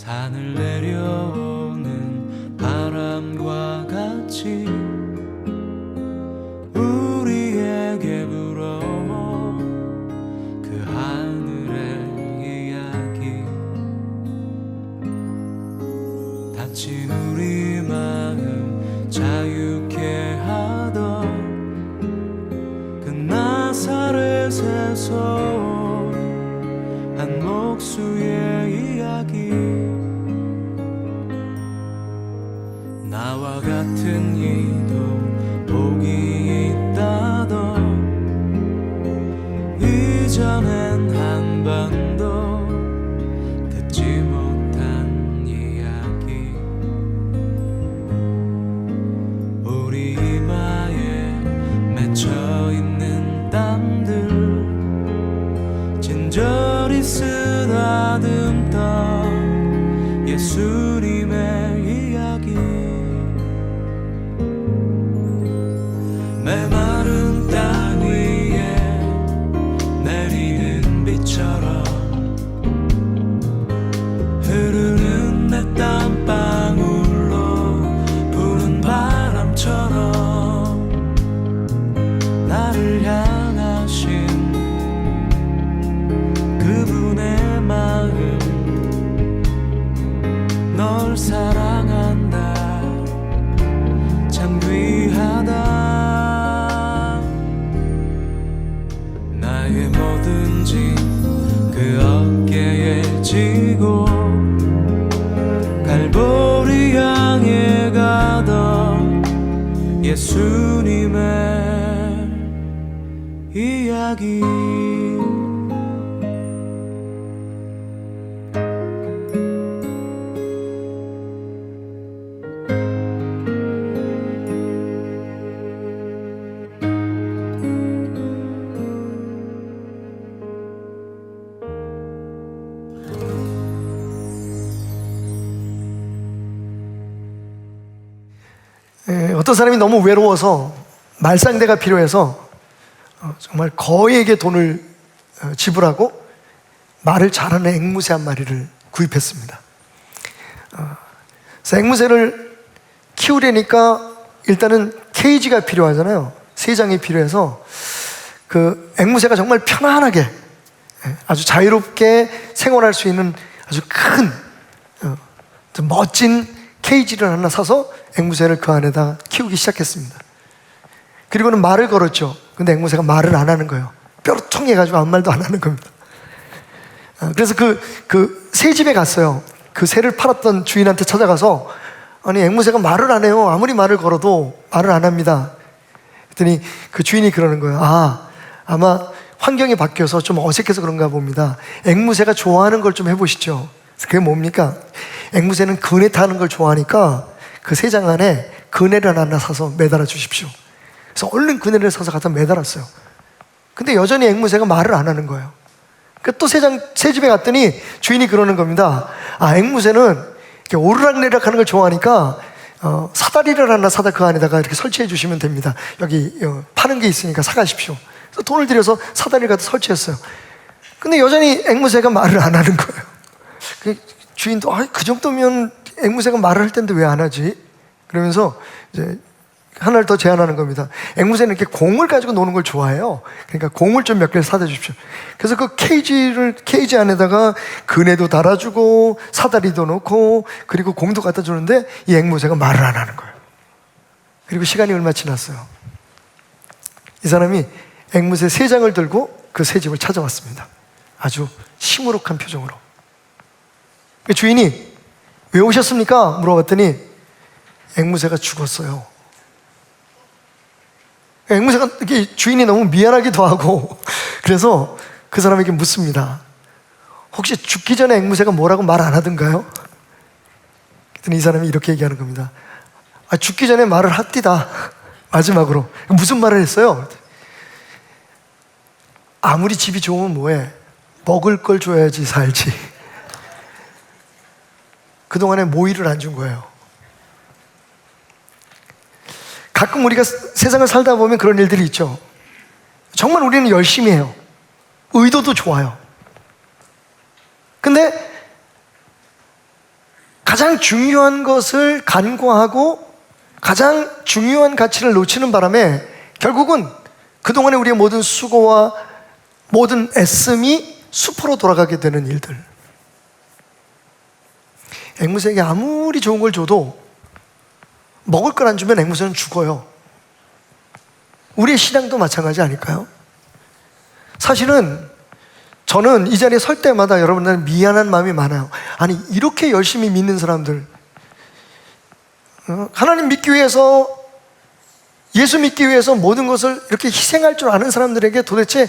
산을 내려오는 바람과 같이 우리에게 불어온 그 하늘의 이야기, 다친 우리 마음 자유케 하던 그 나사렛에서 한 목수의 이야기, 나와 같은 이도 복이 있다던 이전엔 한 번도 듣지 못한 이야기, 우리 이마에 맺혀있는 땀들 진저리 쓰다듬던 예수님의 이야기, 메마른 땅 위에 내리는 비처럼 흐르는 내 땀방울로 부는 바람처럼 나를 향하신 그분의 마음, 널 사랑한다, 참 귀하다. 나의 모든 짐 그 어깨에 지고 갈보리 향해 가던 예수님의 이야기. 어떤 사람이 너무 외로워서 말상대가 필요해서 정말 거위에게 돈을 지불하고 말을 잘하는 앵무새 한 마리를 구입했습니다. 그래서 앵무새를 키우려니까 일단은 케이지가 필요하잖아요. 세장이 필요해서 그 앵무새가 정말 편안하게 아주 자유롭게 생활할 수 있는 아주 큰 멋진 케이지를 하나 사서 앵무새를 그 안에다 키우기 시작했습니다. 그리고는 말을 걸었죠. 근데 앵무새가 말을 안 하는 거예요. 뾰루통해가지고 아무 말도 안 하는 겁니다. 그래서 그 새 집에 갔어요. 그 새를 팔았던 주인한테 찾아가서, 아니 앵무새가 말을 안 해요. 아무리 말을 걸어도 말을 안 합니다. 그랬더니 그 주인이 그러는 거예요. 아마 환경이 바뀌어서 좀 어색해서 그런가 봅니다. 앵무새가 좋아하는 걸 좀 해보시죠. 그게 뭡니까? 앵무새는 그네 타는 걸 좋아하니까 그 새장 안에 그네를 하나 사서 매달아 주십시오. 그래서 얼른 그네를 사서 갖다 매달았어요. 근데 여전히 앵무새가 말을 안 하는 거예요. 또 새 집에 갔더니 주인이 그러는 겁니다. 앵무새는 이렇게 오르락내리락 하는 걸 좋아하니까 사다리를 하나 사다 그 안에다가 이렇게 설치해 주시면 됩니다. 여기 파는 게 있으니까 사가십시오. 그래서 돈을 들여서 사다리를 갖다 설치했어요. 근데 여전히 앵무새가 말을 안 하는 거예요. 주인도 그 정도면 앵무새가 말을 할 텐데 왜 안 하지? 그러면서 이제 하나를 더 제안하는 겁니다. 앵무새는 이렇게 공을 가지고 노는 걸 좋아해요. 그러니까 공을 좀 몇 개를 사다 주십시오. 그래서 그 케이지 안에다가 그네도 달아주고 사다리도 놓고 그리고 공도 갖다 주는데 이 앵무새가 말을 안 하는 거예요. 그리고 시간이 얼마 지났어요. 이 사람이 앵무새 3장을 들고 그 새 집을 찾아왔습니다. 아주 시무룩한 표정으로. 주인이 왜 오셨습니까? 물어봤더니 앵무새가 죽었어요. 앵무새가 이렇게 주인이 너무 미안하기도 하고 그래서 그 사람에게 묻습니다. 혹시 죽기 전에 앵무새가 뭐라고 말 안 하던가요? 그랬더니 이 사람이 이렇게 얘기하는 겁니다. 죽기 전에 말을 합디다. 마지막으로. 무슨 말을 했어요? 아무리 집이 좋으면 뭐해? 먹을 걸 줘야지 살지. 그동안에 모이를 안 준 거예요. 가끔 우리가 세상을 살다 보면 그런 일들이 있죠. 정말 우리는 열심히 해요. 의도도 좋아요. 근데 가장 중요한 것을 간과하고 가장 중요한 가치를 놓치는 바람에 결국은 그동안의 우리의 모든 수고와 모든 애씀이 수포로 돌아가게 되는 일들. 앵무새에게 아무리 좋은 걸 줘도 먹을 걸 안 주면 앵무새는 죽어요. 우리의 신앙도 마찬가지 아닐까요? 사실은 저는 이 자리에 설 때마다 여러분들 미안한 마음이 많아요. 아니, 이렇게 열심히 믿는 사람들, 하나님 믿기 위해서, 예수 믿기 위해서 모든 것을 이렇게 희생할 줄 아는 사람들에게 도대체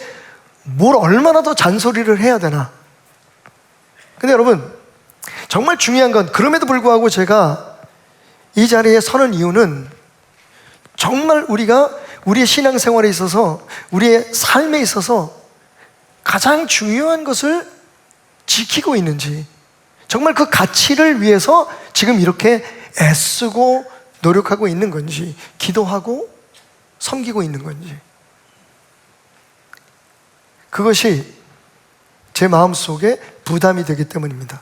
뭘 얼마나 더 잔소리를 해야 되나. 근데 여러분, 정말 중요한 건 그럼에도 불구하고 제가 이 자리에 서는 이유는 정말 우리가 우리의 신앙생활에 있어서, 우리의 삶에 있어서 가장 중요한 것을 지키고 있는지, 정말 그 가치를 위해서 지금 이렇게 애쓰고 노력하고 있는 건지, 기도하고 섬기고 있는 건지, 그것이 제 마음속에 부담이 되기 때문입니다.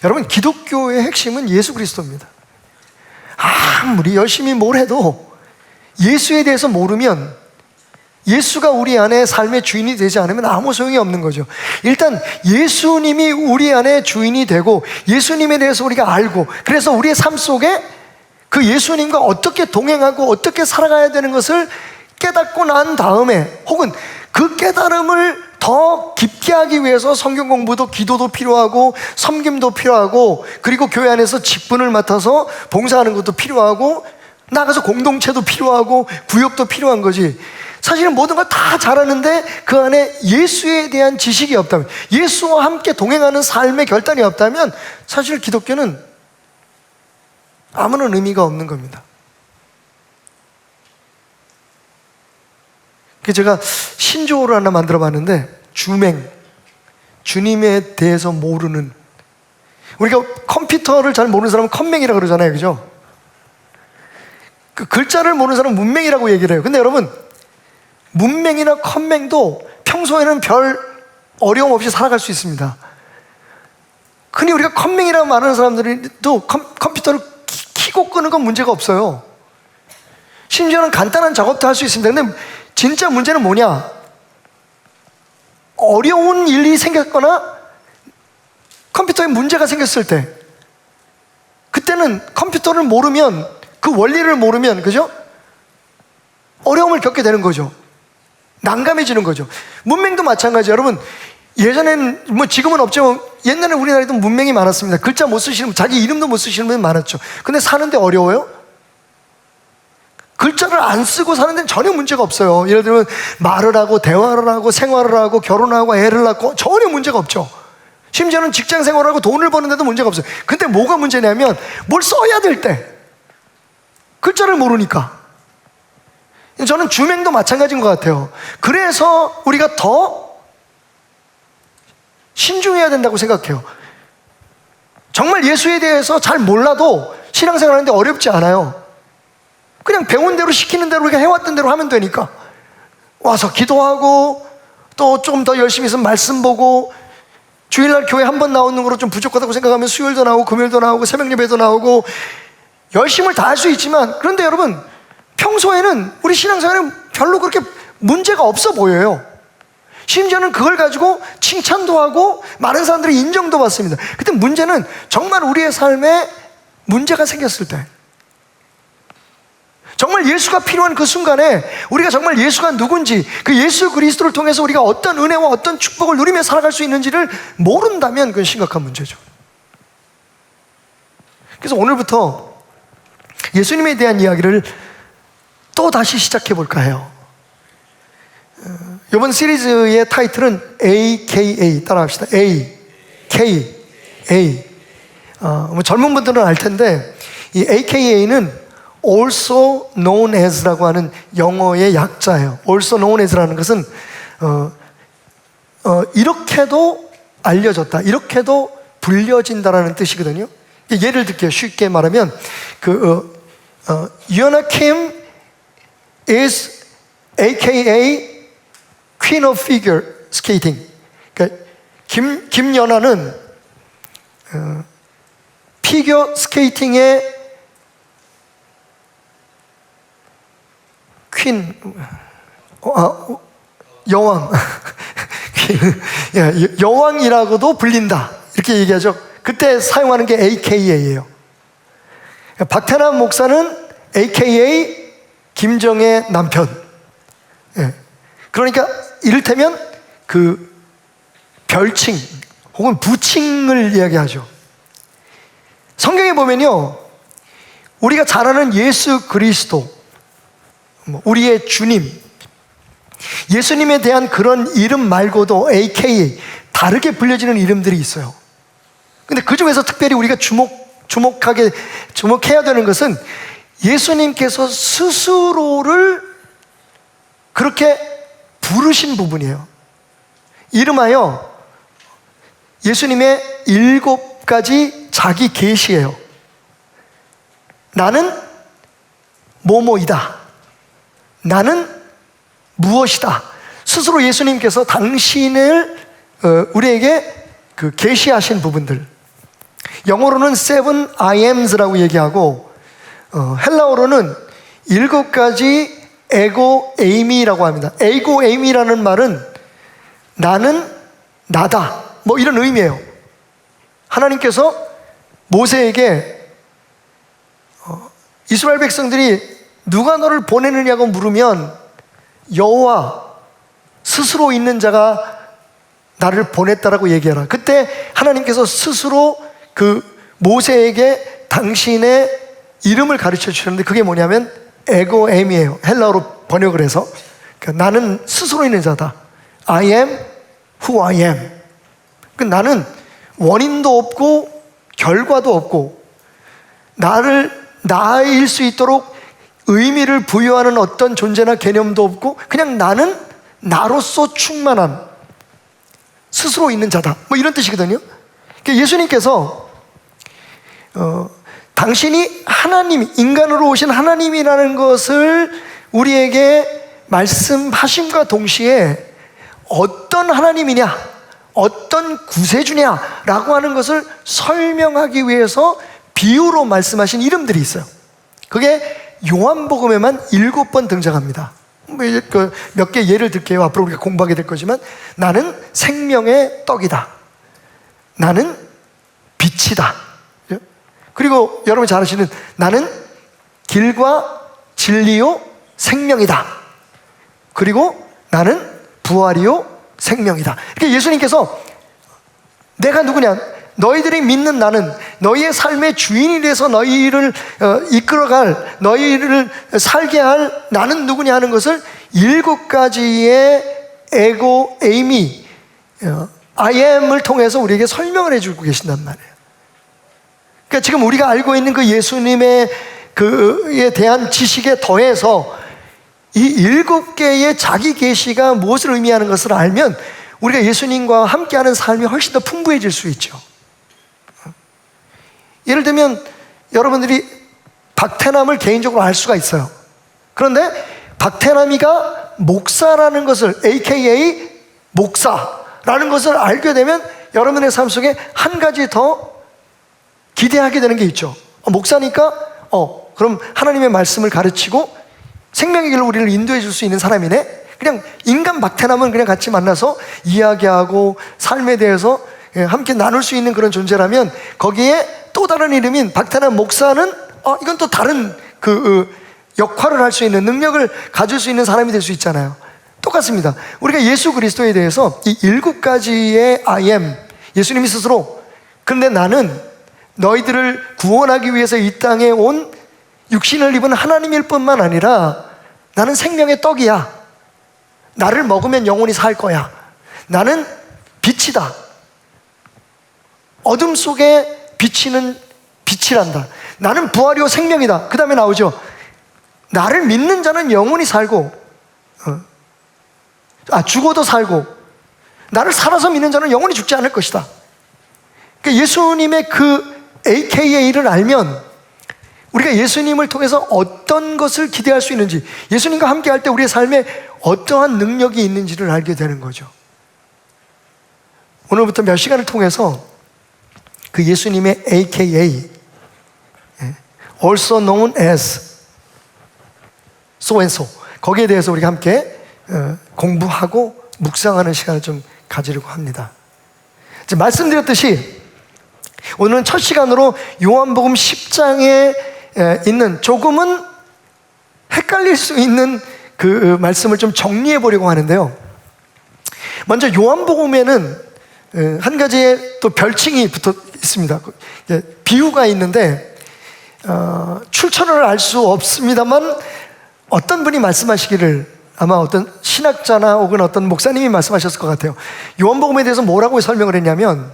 여러분, 기독교의 핵심은 예수 그리스도입니다. 아무리 열심히 뭘 해도 예수에 대해서 모르면, 예수가 우리 안에 삶의 주인이 되지 않으면 아무 소용이 없는 거죠. 일단 예수님이 우리 안에 주인이 되고 예수님에 대해서 우리가 알고, 그래서 우리의 삶 속에 그 예수님과 어떻게 동행하고 어떻게 살아가야 되는 것을 깨닫고 난 다음에, 혹은 그 깨달음을 더 깊게 하기 위해서 성경 공부도, 기도도 필요하고 섬김도 필요하고, 그리고 교회 안에서 직분을 맡아서 봉사하는 것도 필요하고, 나가서 공동체도 필요하고 구역도 필요한 거지. 사실은 모든 걸 다 잘하는데 그 안에 예수에 대한 지식이 없다면, 예수와 함께 동행하는 삶의 결단이 없다면 사실 기독교는 아무런 의미가 없는 겁니다. 그래서 제가 신조어를 하나 만들어 봤는데, 주맹, 주님에 대해서 모르는. 우리가 컴퓨터를 잘 모르는 사람은 컴맹이라고 그러잖아요, 그죠? 그 글자를 모르는 사람은 문맹이라고 얘기를 해요. 근데 여러분, 문맹이나 컴맹도 평소에는 별 어려움 없이 살아갈 수 있습니다. 흔히 우리가 컴맹이라고 말하는 사람들도 컴퓨터를 켜고 끄는 건 문제가 없어요. 심지어는 간단한 작업도 할 수 있습니다. 근데 진짜 문제는 뭐냐? 어려운 일이 생겼거나 컴퓨터에 문제가 생겼을 때, 그때는 컴퓨터를 모르면, 그 원리를 모르면, 그죠? 어려움을 겪게 되는 거죠. 난감해지는 거죠. 문맹도 마찬가지예요. 여러분, 예전엔, 뭐 지금은 없지만 옛날에 우리나라에도 문맹이 많았습니다. 글자 못 쓰시는 분, 자기 이름도 못 쓰시는 분이 많았죠. 근데 사는데 어려워요? 글자를 안 쓰고 사는 데는 전혀 문제가 없어요. 예를 들면 말을 하고 대화를 하고 생활을 하고 결혼하고 애를 낳고 전혀 문제가 없죠. 심지어는 직장 생활하고 돈을 버는데도 문제가 없어요. 근데 뭐가 문제냐면, 뭘 써야 될 때 글자를 모르니까. 저는 주맹도 마찬가지인 것 같아요. 그래서 우리가 더 신중해야 된다고 생각해요. 정말 예수에 대해서 잘 몰라도 신앙생활 하는데 어렵지 않아요. 그냥 배운 대로, 시키는 대로, 우리가 해왔던 대로 하면 되니까. 와서 기도하고, 또 조금 더 열심히 해서 말씀 보고, 주일날 교회 한 번 나오는 거로 좀 부족하다고 생각하면 수요일도 나오고 금요일도 나오고 새벽 예배도 나오고, 열심을 다 할 수 있지만, 그런데 여러분, 평소에는 우리 신앙생활은 별로 그렇게 문제가 없어 보여요. 심지어는 그걸 가지고 칭찬도 하고 많은 사람들이 인정도 받습니다. 근데 문제는 정말 우리의 삶에 문제가 생겼을 때, 정말 예수가 필요한 그 순간에 우리가 정말 예수가 누군지, 그 예수 그리스도를 통해서 우리가 어떤 은혜와 어떤 축복을 누리며 살아갈 수 있는지를 모른다면 그건 심각한 문제죠. 그래서 오늘부터 예수님에 대한 이야기를 또 다시 시작해 볼까 해요. 이번 시리즈의 타이틀은 AKA, 따라합시다. AKA. 뭐 젊은 분들은 알 텐데, 이 AKA는 also known as라고 하는 영어의 약자예요. also known as라는 것은 이렇게도 알려졌다, 이렇게도 불려진다라는 뜻이거든요. 예를 들게요. 쉽게 말하면 유연아 킴 is AKA Queen of Figure Skating. 그러니까 김연아는 피겨 스케이팅의 퀸, 여왕, 여왕이라고도 불린다, 이렇게 얘기하죠. 그때 사용하는 게 AKA예요. 박태남 목사는 AKA 김정의 남편. 그러니까 이를테면 그 별칭 혹은 부칭을 이야기하죠. 성경에 보면요, 우리가 잘 아는 예수 그리스도, 우리의 주님, 예수님에 대한 그런 이름 말고도 AKA 다르게 불려지는 이름들이 있어요. 근데 그 중에서 특별히 우리가 주목해야 되는 것은 예수님께서 스스로를 그렇게 부르신 부분이에요. 이름하여 예수님의 7가지 자기 계시예요. 나는 뭐뭐이다, 나는 무엇이다. 스스로 예수님께서 당신을 우리에게 그 계시하신 부분들, 영어로는 seven I ams라고 얘기하고, 헬라어로는 7가지 에고 에이미라고 합니다. 에고 에이미라는 말은 나는 나다, 뭐 이런 의미예요. 하나님께서 모세에게 이스라엘 백성들이 누가 너를 보내느냐고 물으면 여호와 스스로 있는 자가 나를 보냈다라고 얘기하라. 그때 하나님께서 스스로 그 모세에게 당신의 이름을 가르쳐 주셨는데 그게 뭐냐면 에고엠이에요. 헬라어로 번역을 해서, 그러니까 나는 스스로 있는 자다. I am who I am. 그러니까 나는 원인도 없고 결과도 없고 나일 수 있도록 의미를 부여하는 어떤 존재나 개념도 없고 그냥 나는 나로서 충만한 스스로 있는 자다, 뭐 이런 뜻이거든요. 그러니까 예수님께서 당신이 하나님, 인간으로 오신 하나님이라는 것을 우리에게 말씀하심과 동시에 어떤 하나님이냐, 어떤 구세주냐라고 하는 것을 설명하기 위해서 비유로 말씀하신 이름들이 있어요. 그게 요한복음에만 7번 등장합니다. 몇 개 예를 들게요. 앞으로 우리가 공부하게 될 거지만, 나는 생명의 떡이다, 나는 빛이다, 그리고 여러분이 잘 아시는 나는 길과 진리요 생명이다, 그리고 나는 부활이요 생명이다. 그러니까 예수님께서 내가 누구냐, 너희들이 믿는 나는, 너희의 삶의 주인이 돼서 너희를 이끌어갈, 너희를 살게 할 나는 누구냐 하는 것을 7가지의 에고 에이미, I am을 통해서 우리에게 설명을 해주고 계신단 말이에요. 그러니까 지금 우리가 알고 있는 그 예수님의 그에 대한 지식에 더해서 이 7개의 자기 계시가 무엇을 의미하는 것을 알면 우리가 예수님과 함께하는 삶이 훨씬 더 풍부해질 수 있죠. 예를 들면 여러분들이 박태남을 개인적으로 알 수가 있어요. 그런데 박태남이가 목사라는 것을, AKA 목사라는 것을 알게 되면 여러분의 삶 속에 한 가지 더 기대하게 되는 게 있죠. 목사니까 그럼 하나님의 말씀을 가르치고 생명의 길로 우리를 인도해 줄 수 있는 사람이네. 그냥 인간 박태남은 그냥 같이 만나서 이야기하고 삶에 대해서 함께 나눌 수 있는 그런 존재라면, 거기에 또 다른 이름인 박태남 목사는 이건 또 다른 그 역할을 할 수 있는, 능력을 가질 수 있는 사람이 될 수 있잖아요. 똑같습니다. 우리가 예수 그리스도에 대해서 이 7가지의 I am, 예수님이 스스로, 그런데 나는 너희들을 구원하기 위해서 이 땅에 온 육신을 입은 하나님일 뿐만 아니라 나는 생명의 떡이야, 나를 먹으면 영원히 살 거야, 나는 빛이다, 어둠 속에 비치는 빛이란다, 나는 부활이요 생명이다. 그 다음에 나오죠, 나를 믿는 자는 영원히 살고 죽어도 살고, 나를 살아서 믿는 자는 영원히 죽지 않을 것이다. 그러니까 예수님의 그 AKA를 알면 우리가 예수님을 통해서 어떤 것을 기대할 수 있는지, 예수님과 함께 할 때 우리의 삶에 어떠한 능력이 있는지를 알게 되는 거죠. 오늘부터 몇 시간을 통해서 그 예수님의 AKA, also known as so and so. 거기에 대해서 우리가 함께 공부하고 묵상하는 시간을 좀 가지려고 합니다. 이제 말씀드렸듯이 오늘은 첫 시간으로 요한복음 10장에 있는 조금은 헷갈릴 수 있는 그 말씀을 좀 정리해 보려고 하는데요. 먼저 요한복음에는 한 가지의 또 별칭이 붙어 있습니다. 비유가 있는데 출처를 알 수 없습니다만 어떤 분이 말씀하시기를, 아마 어떤 신학자나 혹은 어떤 목사님이 말씀하셨을 것 같아요. 요한복음에 대해서 뭐라고 설명을 했냐면,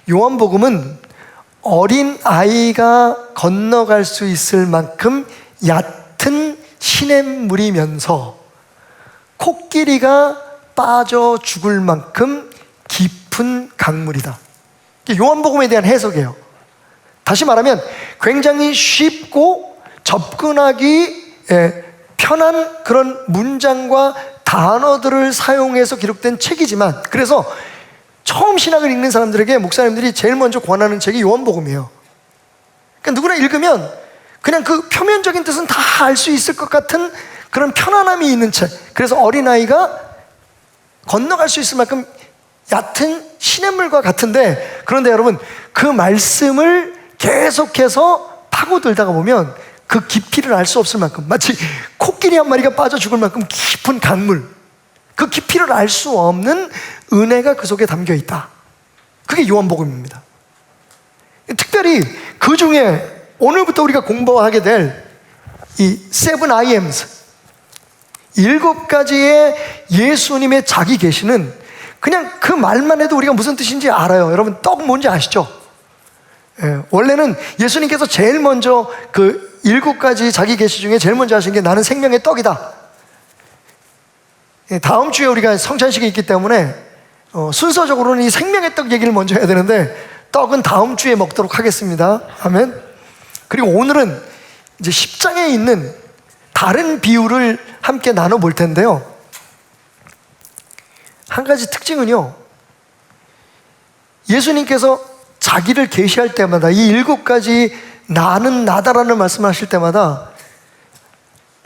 요한복음은 어린 아이가 건너갈 수 있을 만큼 얕은 시냇물이면서 코끼리가 빠져 죽을 만큼 깊은 강물이다. 이게 요한복음에 대한 해석이에요. 다시 말하면 굉장히 쉽고 접근하기 편한 그런 문장과 단어들을 사용해서 기록된 책이지만, 그래서 처음 신학을 읽는 사람들에게 목사님들이 제일 먼저 권하는 책이 요한복음이에요. 그러니까 누구나 읽으면 그냥 그 표면적인 뜻은 다 알 수 있을 것 같은 그런 편안함이 있는 책. 그래서 어린아이가 건너갈 수 있을 만큼 얕은 시냇물과 같은데, 그런데 여러분 그 말씀을 계속해서 파고들다가 보면 그 깊이를 알 수 없을 만큼, 마치 코끼리 한 마리가 빠져 죽을 만큼 깊은 강물, 그 깊이를 알 수 없는 은혜가 그 속에 담겨 있다. 그게 요한복음입니다. 특별히 그 중에 오늘부터 우리가 공부하게 될 이 seven I ams, 7가지의 예수님의 자기 계시는, 그냥 그 말만 해도 우리가 무슨 뜻인지 알아요. 여러분 떡 뭔지 아시죠? 원래는 예수님께서 제일 먼저 그 7가지 자기 계시 중에 제일 먼저 하신 게 나는 생명의 떡이다. 다음 주에 우리가 성찬식이 있기 때문에 순서적으로는 이 생명의 떡 얘기를 먼저 해야 되는데, 떡은 다음 주에 먹도록 하겠습니다. 아멘. 그리고 오늘은 이제 10장에 있는 다른 비유를 함께 나눠볼 텐데요. 한 가지 특징은요, 예수님께서 자기를 계시할 때마다, 이 7가지 나는 나다라는 말씀을 하실 때마다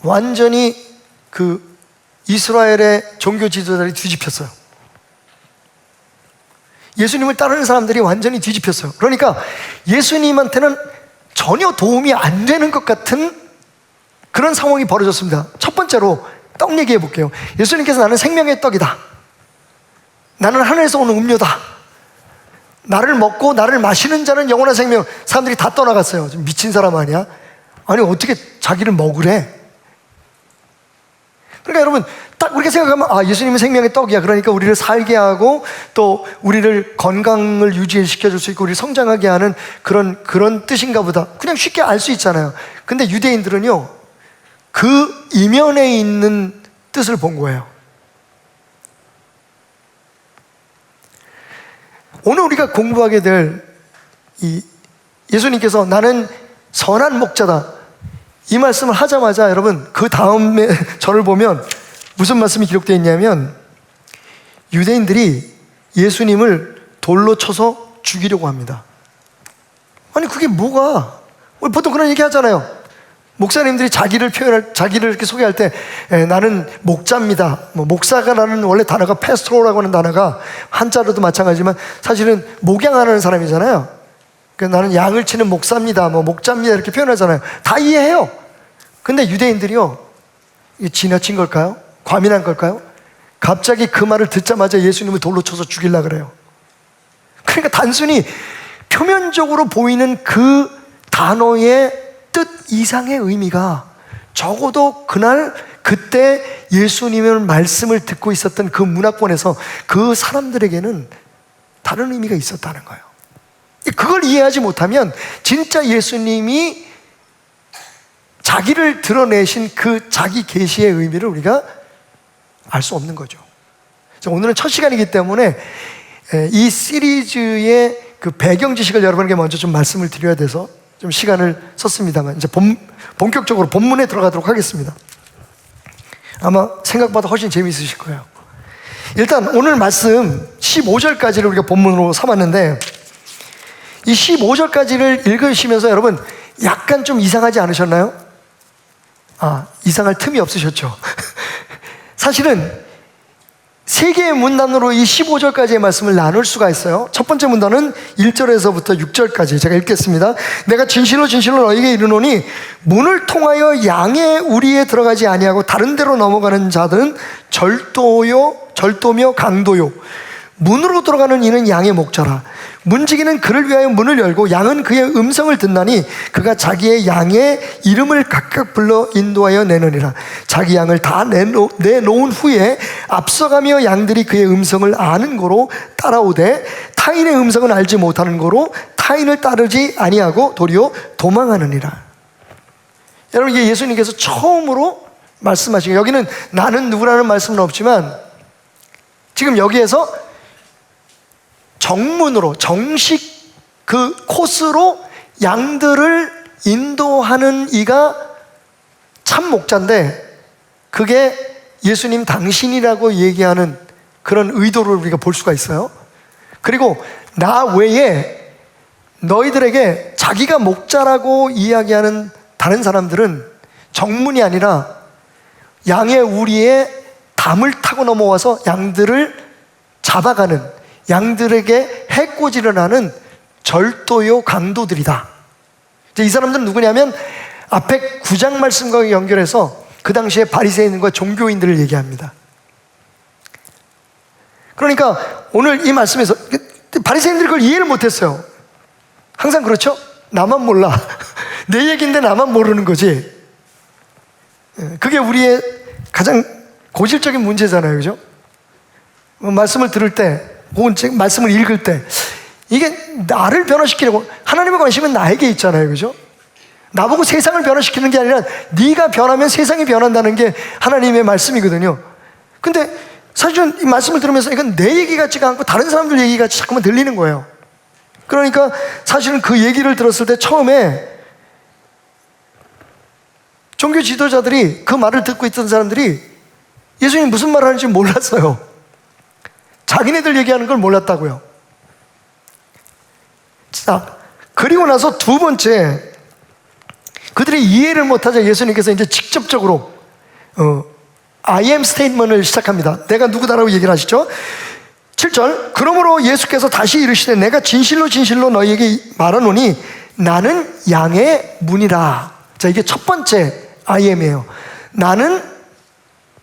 완전히 그 이스라엘의 종교 지도자들이 뒤집혔어요. 예수님을 따르는 사람들이 완전히 뒤집혔어요. 그러니까 예수님한테는 전혀 도움이 안 되는 것 같은 그런 상황이 벌어졌습니다. 첫 번째로 떡 얘기해 볼게요. 예수님께서 나는 생명의 떡이다, 나는 하늘에서 오는 음료다, 나를 먹고 나를 마시는 자는 영원한 생명. 사람들이 다 떠나갔어요. 좀 미친 사람 아니야? 아니 어떻게 자기를 먹으래? 그러니까 여러분 딱 우리가 생각하면, 아, 예수님은 생명의 떡이야, 그러니까 우리를 살게 하고 또 우리를 건강을 유지시켜줄 수 있고 우리를 성장하게 하는 그런 뜻인가 보다, 그냥 쉽게 알 수 있잖아요. 근데 유대인들은요 그 이면에 있는 뜻을 본 거예요. 오늘 우리가 공부하게 될 이 예수님께서 나는 선한 목자다, 이 말씀을 하자마자 여러분 그 다음에 절을 보면 무슨 말씀이 기록되어 있냐면, 유대인들이 예수님을 돌로 쳐서 죽이려고 합니다. 아니 그게 뭐가, 우리 보통 그런 얘기 하잖아요. 목사님들이 자기를 이렇게 소개할 때 나는 목자입니다, 목사가라는 원래 단어가 패스토라고 하는 단어가 한자로도 마찬가지지만 사실은 목양하는 사람이잖아요. 그러니까 나는 양을 치는 목사입니다, 목자입니다, 이렇게 표현하잖아요. 다 이해해요. 근데 유대인들이요, 이게 지나친 걸까요? 과민한 걸까요? 갑자기 그 말을 듣자마자 예수님을 돌로 쳐서 죽이려고 그래요. 그러니까 단순히 표면적으로 보이는 그 단어의 뜻 이상의 의미가 적어도 그때 예수님의 말씀을 듣고 있었던 그 문화권에서 그 사람들에게는 다른 의미가 있었다는 거예요. 그걸 이해하지 못하면 진짜 예수님이 자기를 드러내신 그 자기 계시의 의미를 우리가 알 수 없는 거죠. 오늘은 첫 시간이기 때문에 이 시리즈의 그 배경 지식을 여러분에게 먼저 좀 말씀을 드려야 돼서 좀 시간을 썼습니다만, 이제 본격적으로 본문에 들어가도록 하겠습니다. 아마 생각보다 훨씬 재미있으실 거예요. 일단 오늘 말씀 15절까지를 우리가 본문으로 삼았는데, 이 15절까지를 읽으시면서 여러분 약간 좀 이상하지 않으셨나요? 이상할 틈이 없으셨죠. 사실은 세 개의 문단으로 이 15절까지의 말씀을 나눌 수가 있어요. 첫 번째 문단은 1절에서부터 6절까지 제가 읽겠습니다. 내가 진실로 진실로 너에게 이르노니 문을 통하여 양의 우리에 들어가지 아니하고 다른 데로 넘어가는 자들은 절도며 강도요. 문으로 들어가는 이는 양의 목자라. 문지기는 그를 위하여 문을 열고 양은 그의 음성을 듣나니 그가 자기의 양의 이름을 각각 불러 인도하여 내느니라. 자기 양을 다 내놓은 후에 앞서가며 양들이 그의 음성을 아는 거로 따라오되 타인의 음성은 알지 못하는 거로 타인을 따르지 아니하고 도리어 도망하느니라. 여러분, 이게 예수님께서 처음으로 말씀하신 거예요. 여기는 나는 누구라는 말씀은 없지만 지금 여기에서 정문으로, 정식 그 코스로 양들을 인도하는 이가 참 목자인데 그게 예수님 당신이라고 얘기하는 그런 의도를 우리가 볼 수가 있어요. 그리고 나 외에 너희들에게 자기가 목자라고 이야기하는 다른 사람들은 정문이 아니라 양의 우리에 담을 타고 넘어와서 양들을 잡아가는, 양들에게 해코지를 하는 절도요 강도들이다. 이 사람들은 누구냐면 앞에 9장 말씀과 연결해서 그 당시에 바리새인과 종교인들을 얘기합니다. 그러니까 오늘 이 말씀에서 바리새인들이 그걸 이해를 못했어요. 항상 그렇죠? 나만 몰라. 내 얘기인데 나만 모르는 거지. 그게 우리의 가장 고질적인 문제잖아요, 그죠? 말씀을 들을 때 혹은 말씀을 읽을 때 이게 나를 변화시키려고, 하나님의 관심은 나에게 있잖아요, 그죠? 나보고 세상을 변화시키는 게 아니라 네가 변하면 세상이 변한다는 게 하나님의 말씀이거든요. 근데 사실은 이 말씀을 들으면서 이건 내 얘기 같지가 않고 다른 사람들 얘기 같이 자꾸만 들리는 거예요. 그러니까 사실은 그 얘기를 들었을 때 처음에 종교 지도자들이, 그 말을 듣고 있던 사람들이 예수님이 무슨 말을 하는지 몰랐어요. 자기네들 얘기하는 걸 몰랐다고요. 자, 그리고 나서 두 번째, 그들이 이해를 못하자 예수님께서 이제 직접적으로 I am 스테이트먼트를 시작합니다. 내가 누구다라고 얘기를 하시죠. 7절, 그러므로 예수께서 다시 이르시되 내가 진실로 진실로 너희에게 말하노니 나는 양의 문이라. 자, 이게 첫 번째 I am이에요. 나는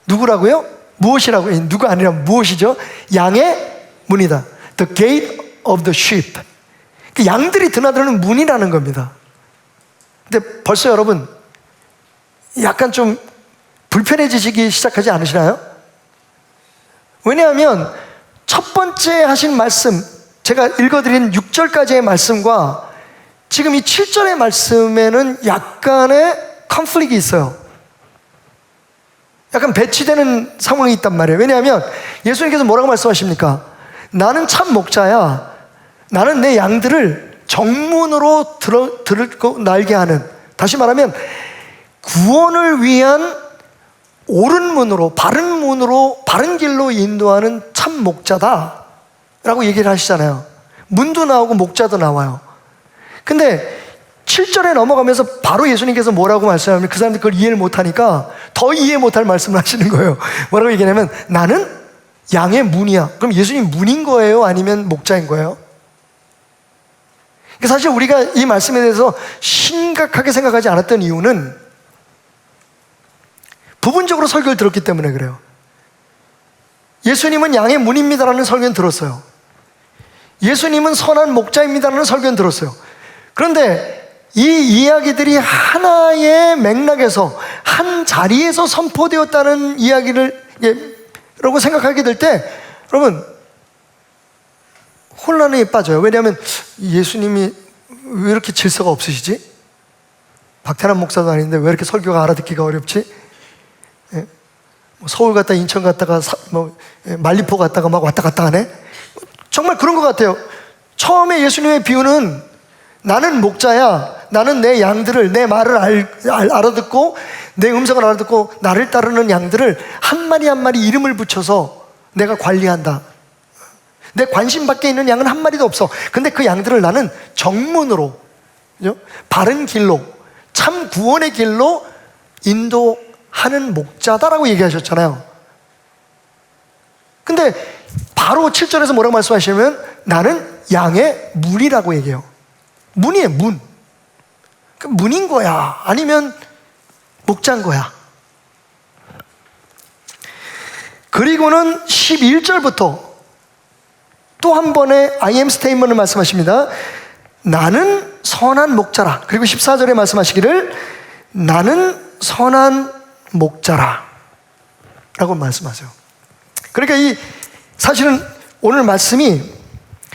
누구라고요? 무엇이라고요? 누가 아니라 무엇이죠? 양의 문이다. The gate of the sheep. 그 양들이 드나드는 문이라는 겁니다. 근데 벌써 여러분 약간 좀 불편해지시기 시작하지 않으시나요? 왜냐하면 첫 번째 하신 말씀, 제가 읽어드린 6절까지의 말씀과 지금 이 7절의 말씀에는 약간의 컨플릭이 있어요. 약간 배치되는 상황이 있단 말이에요. 왜냐하면 예수님께서 뭐라고 말씀하십니까? 나는 참 목자야. 나는 내 양들을 정문으로 들고 날게 하는, 다시 말하면 구원을 위한 옳은 문으로, 바른 길로 인도하는 참 목자다 라고 얘기를 하시잖아요. 문도 나오고 목자도 나와요. 근데 7절에 넘어가면서 바로 예수님께서 뭐라고 말씀하면 그 사람들이 그걸 이해를 못하니까 더 이해 못할 말씀을 하시는 거예요. 뭐라고 얘기하냐면 나는 양의 문이야. 그럼 예수님 문인 거예요? 아니면 목자인 거예요? 사실 우리가 이 말씀에 대해서 심각하게 생각하지 않았던 이유는 부분적으로 설교를 들었기 때문에 그래요. 예수님은 양의 문입니다라는 설교는 들었어요. 예수님은 선한 목자입니다라는 설교는 들었어요. 그런데 이 이야기들이 하나의 맥락에서 한 자리에서 선포되었다는 이야기를 라고 생각하게 될 때 여러분 혼란에 빠져요. 왜냐하면 예수님이 왜 이렇게 질서가 없으시지? 박태남 목사도 아닌데 왜 이렇게 설교가 알아듣기가 어렵지? 서울 갔다 인천 갔다가 말리포 갔다가 막 왔다 갔다 하네? 정말 그런 것 같아요. 처음에 예수님의 비유는 나는 목자야. 나는 내 양들을, 내 말을 알아듣고 내 음성을 알아듣고 나를 따르는 양들을 한 마리 한 마리 이름을 붙여서 내가 관리한다. 내 관심 밖에 있는 양은 한 마리도 없어. 근데 그 양들을 나는 정문으로, 그죠? 바른 길로, 참 구원의 길로 인도하는 목자다라고 얘기하셨잖아요. 근데 바로 7절에서 뭐라고 말씀하시냐면 나는 양의 문이라고 얘기해요. 문이에요, 문. 그 문인 거야? 아니면 목자인 거야? 그리고는 11절부터 또 한 번의 I am 스테이트먼트를 말씀하십니다. 나는 선한 목자라. 그리고 14절에 말씀하시기를 나는 선한 목자라 라고 말씀하세요. 그러니까 이 사실은 오늘 말씀이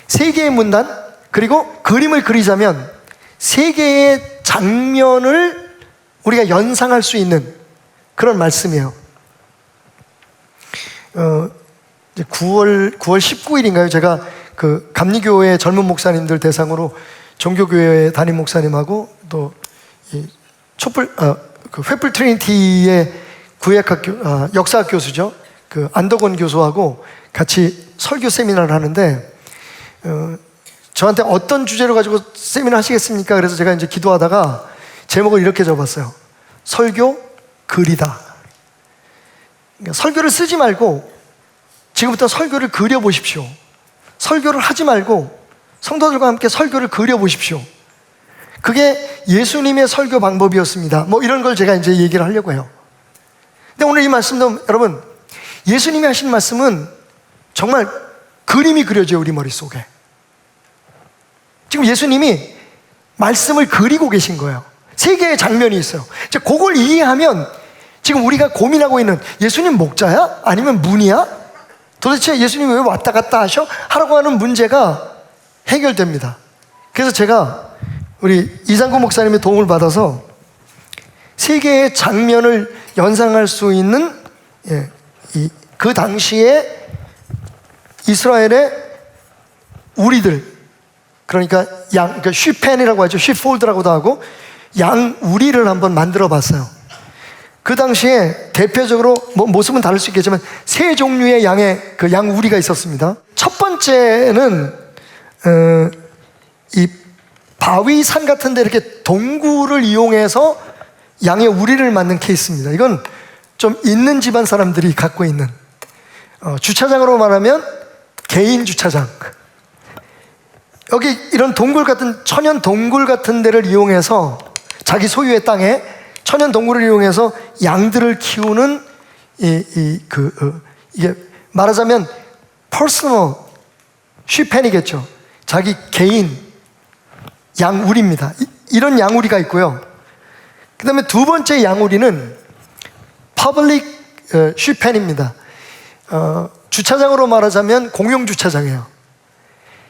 세 개의 문단 그리고 그림을 그리자면 세 개의 장면을 우리가 연상할 수 있는 그런 말씀이에요. 이제 9월 19일인가요? 제가 그 감리교회 젊은 목사님들 대상으로 종교교회 담임 목사님하고 또 이 그 횃불 트리니티의 구약학 역사학 교수죠. 그 안덕원 교수하고 같이 설교 세미나를 하는데 저한테 어떤 주제로 가지고 세미나 하시겠습니까? 그래서 제가 이제 기도하다가 제목을 이렇게 적었어요. 설교 그리다. 그러니까 설교를 쓰지 말고 지금부터 설교를 그려보십시오. 설교를 하지 말고 성도들과 함께 설교를 그려보십시오. 그게 예수님의 설교 방법이었습니다. 뭐 이런 걸 제가 이제 얘기를 하려고 해요. 근데 오늘 이 말씀도 여러분, 예수님이 하신 말씀은 정말 그림이 그려져요, 우리 머릿속에. 지금 예수님이 말씀을 그리고 계신 거예요. 세 개의 장면이 있어요. 이제 그걸 이해하면 지금 우리가 고민하고 있는 예수님 목자야? 아니면 문이야? 도대체 예수님이 왜 왔다 갔다 하라고 하는 문제가 해결됩니다. 그래서 제가 우리 이상구 목사님의 도움을 받아서 세 개의 장면을 연상할 수 있는 그 당시에 이스라엘의 우리들, 그러니까 그러니까 쉬펜이라고 하죠. 쉬폴드라고도 하고 양 우리를 한번 만들어 봤어요. 그 당시에 대표적으로 모습은 다를 수 있겠지만 세 종류의 양의 그 양 우리가 있었습니다. 첫 번째는 이 바위산 같은 데 이렇게 동굴을 이용해서 양의 우리를 만든 케이스입니다. 이건 좀 있는 집안 사람들이 갖고 있는 주차장으로 말하면 개인 주차장. 여기 이런 동굴 같은 천연 동굴 같은 데를 이용해서 자기 소유의 땅에 천연 동굴을 이용해서 양들을 키우는 이게 말하자면 퍼스널 쉬펜이겠죠. 자기 개인 양우리입니다. 이런 양우리가 있고요. 그 다음에 두 번째 양우리는 퍼블릭 쉬펜입니다. 주차장으로 말하자면 공용 주차장이에요.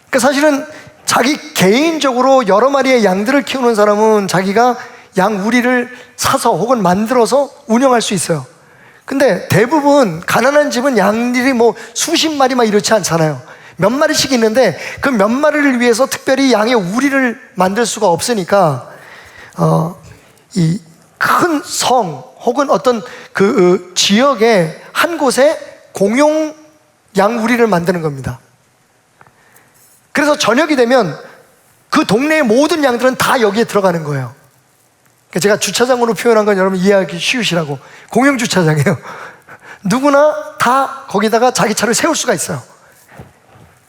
그러니까 사실은 자기 개인적으로 여러 마리의 양들을 키우는 사람은 자기가 양우리를 사서 혹은 만들어서 운영할 수 있어요. 근데 대부분 가난한 집은 양들이 뭐 수십 마리 막 이렇지 않잖아요. 몇 마리씩 있는데 그 몇 마리를 위해서 특별히 양의 우리를 만들 수가 없으니까 이 큰 성 혹은 어떤 그 지역의 한 곳에 공용 양 우리를 만드는 겁니다. 그래서 저녁이 되면 그 동네의 모든 양들은 다 여기에 들어가는 거예요. 제가 주차장으로 표현한 건 여러분 이해하기 쉬우시라고 공용 주차장이에요. 누구나 다 거기다가 자기 차를 세울 수가 있어요.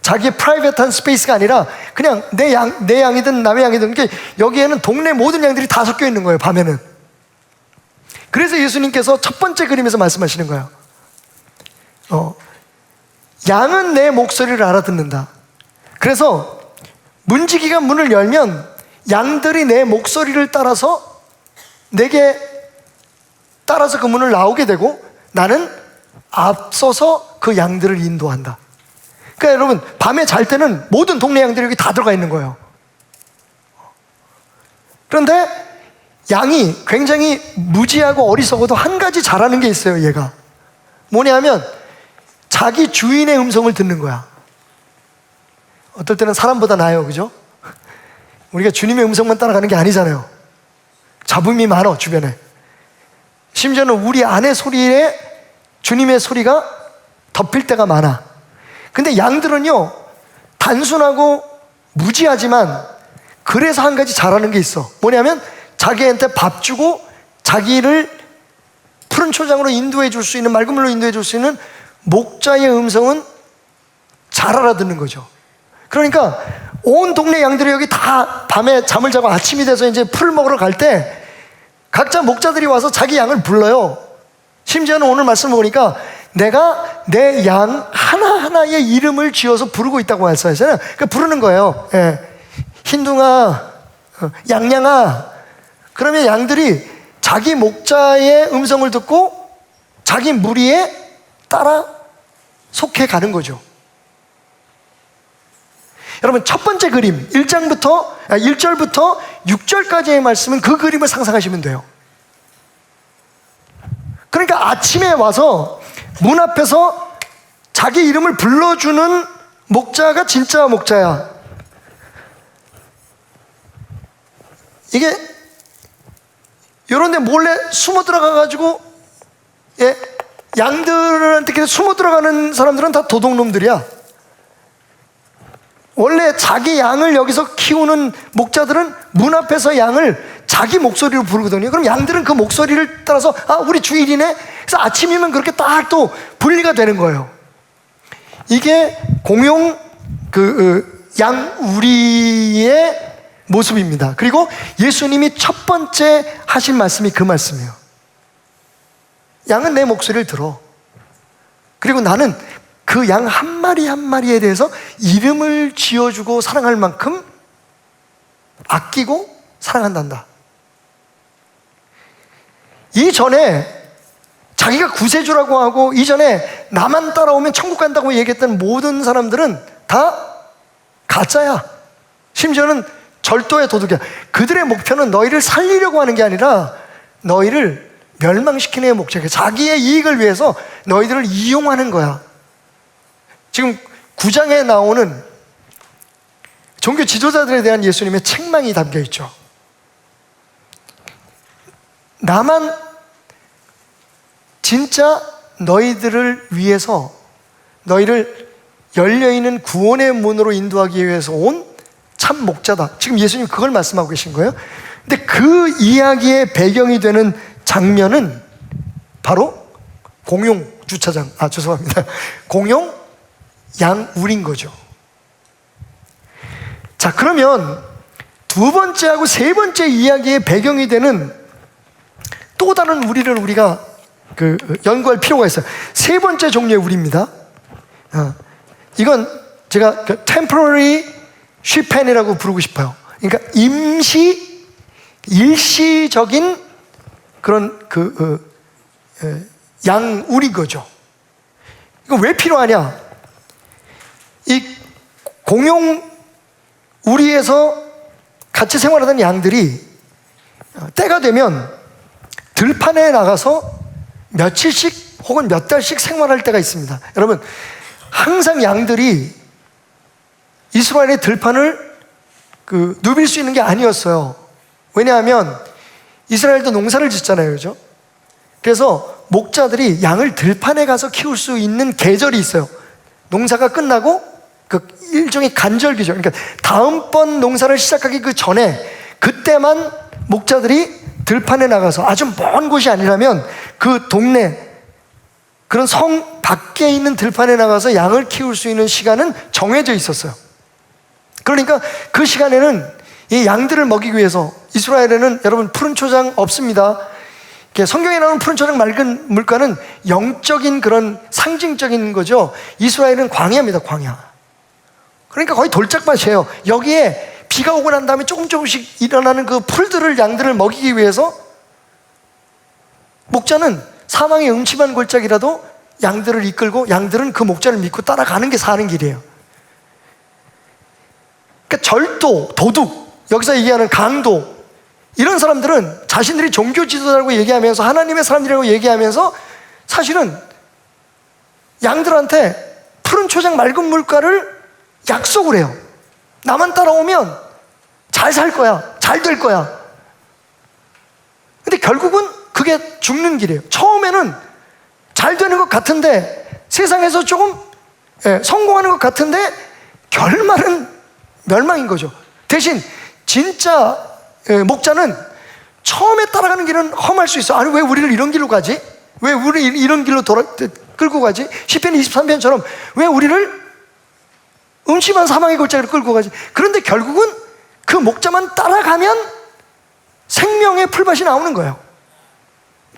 자기의 프라이빗한 스페이스가 아니라 그냥 내 양이든 남의 양이든 여기에는 동네 모든 양들이 다 섞여 있는 거예요, 밤에는. 그래서 예수님께서 첫 번째 그림에서 말씀하시는 거예요. 양은 내 목소리를 알아듣는다. 그래서 문지기가 문을 열면 양들이 내 목소리를 따라서 내게 따라서 그 문을 나오게 되고 나는 앞서서 그 양들을 인도한다. 그러니까 여러분 밤에 잘 때는 모든 동네 양들이 여기 다 들어가 있는 거예요. 그런데 양이 굉장히 무지하고 어리석어도 한 가지 잘하는 게 있어요. 얘가 뭐냐면 자기 주인의 음성을 듣는 거야. 어떨 때는 사람보다 나아요, 그죠? 우리가 주님의 음성만 따라가는 게 아니잖아요. 잡음이 많아 주변에. 심지어는 우리 안의 소리에 주님의 소리가 덮일 때가 많아. 근데 양들은요 단순하고 무지하지만 그래서 한 가지 잘하는 게 있어. 뭐냐면 자기한테 밥 주고 자기를 푸른 초장으로 인도해 줄 수 있는, 맑은 물로 인도해 줄 수 있는 목자의 음성은 잘 알아듣는 거죠. 그러니까 온 동네 양들이 여기 다 밤에 잠을 자고 아침이 돼서 이제 풀 먹으러 갈 때 각자 목자들이 와서 자기 양을 불러요. 심지어는 오늘 말씀 보니까 내가 내 양 하나하나의 이름을 지어서 부르고 있다고 말씀하잖아요. 그러니까 부르는 거예요. 예. 흰둥아, 양양아. 그러면 양들이 자기 목자의 음성을 듣고 자기 무리에 따라 속해 가는 거죠. 여러분, 첫 번째 그림 1절부터 6절까지의 말씀은 그 그림을 상상하시면 돼요. 그러니까 아침에 와서 문 앞에서 자기 이름을 불러주는 목자가 진짜 목자야. 이게 이런 데 몰래 숨어 들어가가지고, 예, 양들한테 계속 숨어 들어가는 사람들은 다 도둑놈들이야. 원래 자기 양을 여기서 키우는 목자들은 문 앞에서 양을 자기 목소리로 부르거든요. 그럼 양들은 그 목소리를 따라서 우리 주일이네. 그래서 아침이면 그렇게 딱 또 분리가 되는 거예요. 이게 공용 양우리의 모습입니다. 그리고 예수님이 첫 번째 하신 말씀이 그 말씀이에요. 양은 내 목소리를 들어. 그리고 나는 그 양 한 마리 한 마리에 대해서 이름을 지어주고 사랑할 만큼 아끼고 사랑한단다. 이전에 자기가 구세주라고 하고 이전에 나만 따라오면 천국 간다고 얘기했던 모든 사람들은 다 가짜야. 심지어는 절도의 도둑이야. 그들의 목표는 너희를 살리려고 하는 게 아니라 너희를 멸망시키는 목적이야. 자기의 이익을 위해서 너희들을 이용하는 거야. 지금 9장에 나오는 종교 지도자들에 대한 예수님의 책망이 담겨 있죠. 나만 진짜 너희들을 위해서, 너희를 열려있는 구원의 문으로 인도하기 위해서 온 참 목자다. 지금 예수님 그걸 말씀하고 계신 거예요. 근데 그 이야기의 배경이 되는 장면은 바로 공용 주차장, 죄송합니다. 공용 양우리인 거죠. 자, 그러면 두 번째하고 세 번째 이야기의 배경이 되는 또 다른 우리를 우리가 연구할 필요가 있어요. 세 번째 종류의 우리입니다. 이건 제가 temporary sheeppen이라고 부르고 싶어요. 그러니까 일시적인 그런 양우리 거죠. 이거 왜 필요하냐? 이 공용 우리에서 같이 생활하던 양들이 때가 되면 들판에 나가서 며칠씩 혹은 몇 달씩 생활할 때가 있습니다. 여러분, 항상 양들이 이스라엘의 들판을 누빌 수 있는 게 아니었어요. 왜냐하면 이스라엘도 농사를 짓잖아요, 그죠? 그래서 목자들이 양을 들판에 가서 키울 수 있는 계절이 있어요. 농사가 끝나고 일종의 간절기죠. 그러니까 다음번 농사를 시작하기 그 전에 그때만 목자들이 들판에 나가서, 아주 먼 곳이 아니라면 그 동네, 그런 성 밖에 있는 들판에 나가서 양을 키울 수 있는 시간은 정해져 있었어요. 그러니까 그 시간에는 이 양들을 먹이기 위해서, 이스라엘에는 여러분 푸른 초장 없습니다. 성경에 나오는 푸른 초장 맑은 물가는 영적인 그런 상징적인 거죠. 이스라엘은 광야입니다, 광야. 그러니까 거의 돌짝밭이에요. 여기에 비가 오고 난 다음에 조금씩 일어나는 그 풀들을, 양들을 먹이기 위해서 목자는 사망의 음침한 골짜기라도 양들을 이끌고 양들은 그 목자를 믿고 따라가는 게 사는 길이에요. 그러니까 절도, 도둑, 여기서 얘기하는 강도, 이런 사람들은 자신들이 종교 지도자라고 얘기하면서 하나님의 사람들이라고 얘기하면서 사실은 양들한테 푸른 초장 맑은 물가를 약속을 해요. 나만 따라오면 잘 살 거야, 잘 될 거야. 근데 결국은 그게 죽는 길이에요. 처음에는 잘 되는 것 같은데, 세상에서 조금 성공하는 것 같은데 결말은 멸망인 거죠. 대신 진짜 목자는 처음에 따라가는 길은 험할 수 있어. 아니, 왜 우리를 이런 길로 가지? 왜 우리를 이런 길로 끌고 가지? 시편 23편처럼 왜 우리를 음침한 사망의 골짜기로 끌고 가지? 그런데 결국은 그 목자만 따라가면 생명의 풀밭이 나오는 거예요.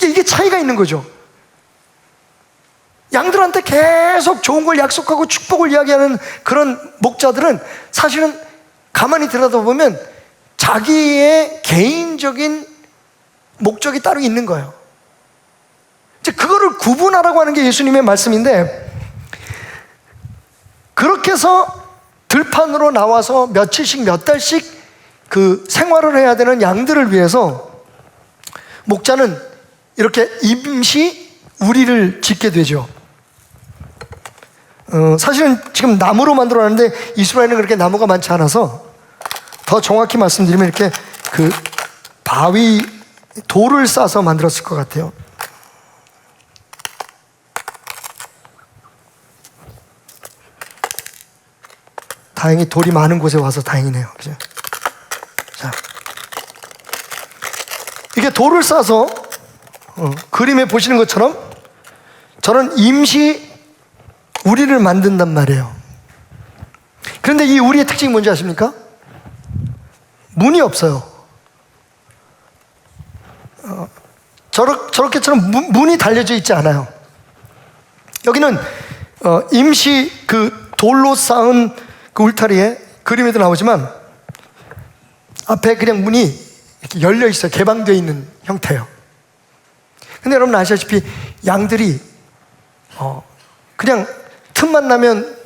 이게 차이가 있는 거죠. 양들한테 계속 좋은 걸 약속하고 축복을 이야기하는 그런 목자들은 사실은 가만히 들여다보면 자기의 개인적인 목적이 따로 있는 거예요. 이제 그거를 구분하라고 하는 게 예수님의 말씀인데, 그렇게 해서 들판으로 나와서 며칠씩 몇 달씩 그 생활을 해야 되는 양들을 위해서 목자는 이렇게 임시 우리를 짓게 되죠. 사실은 지금 나무로 만들어놨는데 이스라엘은 그렇게 나무가 많지 않아서 더 정확히 말씀드리면 이렇게 그 바위 돌을 싸서 만들었을 것 같아요. 다행히 돌이 많은 곳에 와서 다행이네요. 그죠? 자, 이게 돌을 싸서 그림에 보시는 것처럼 저런 임시 우리를 만든단 말이에요. 그런데 이 우리의 특징이 뭔지 아십니까? 문이 없어요. 저렇게처럼 문이 달려져 있지 않아요. 여기는 임시 그 돌로 쌓은 그 울타리에 그림에도 나오지만 앞에 그냥 문이 이렇게 열려 있어요. 개방되어 있는 형태예요. 근데 여러분 아시다시피 양들이 그냥 틈만 나면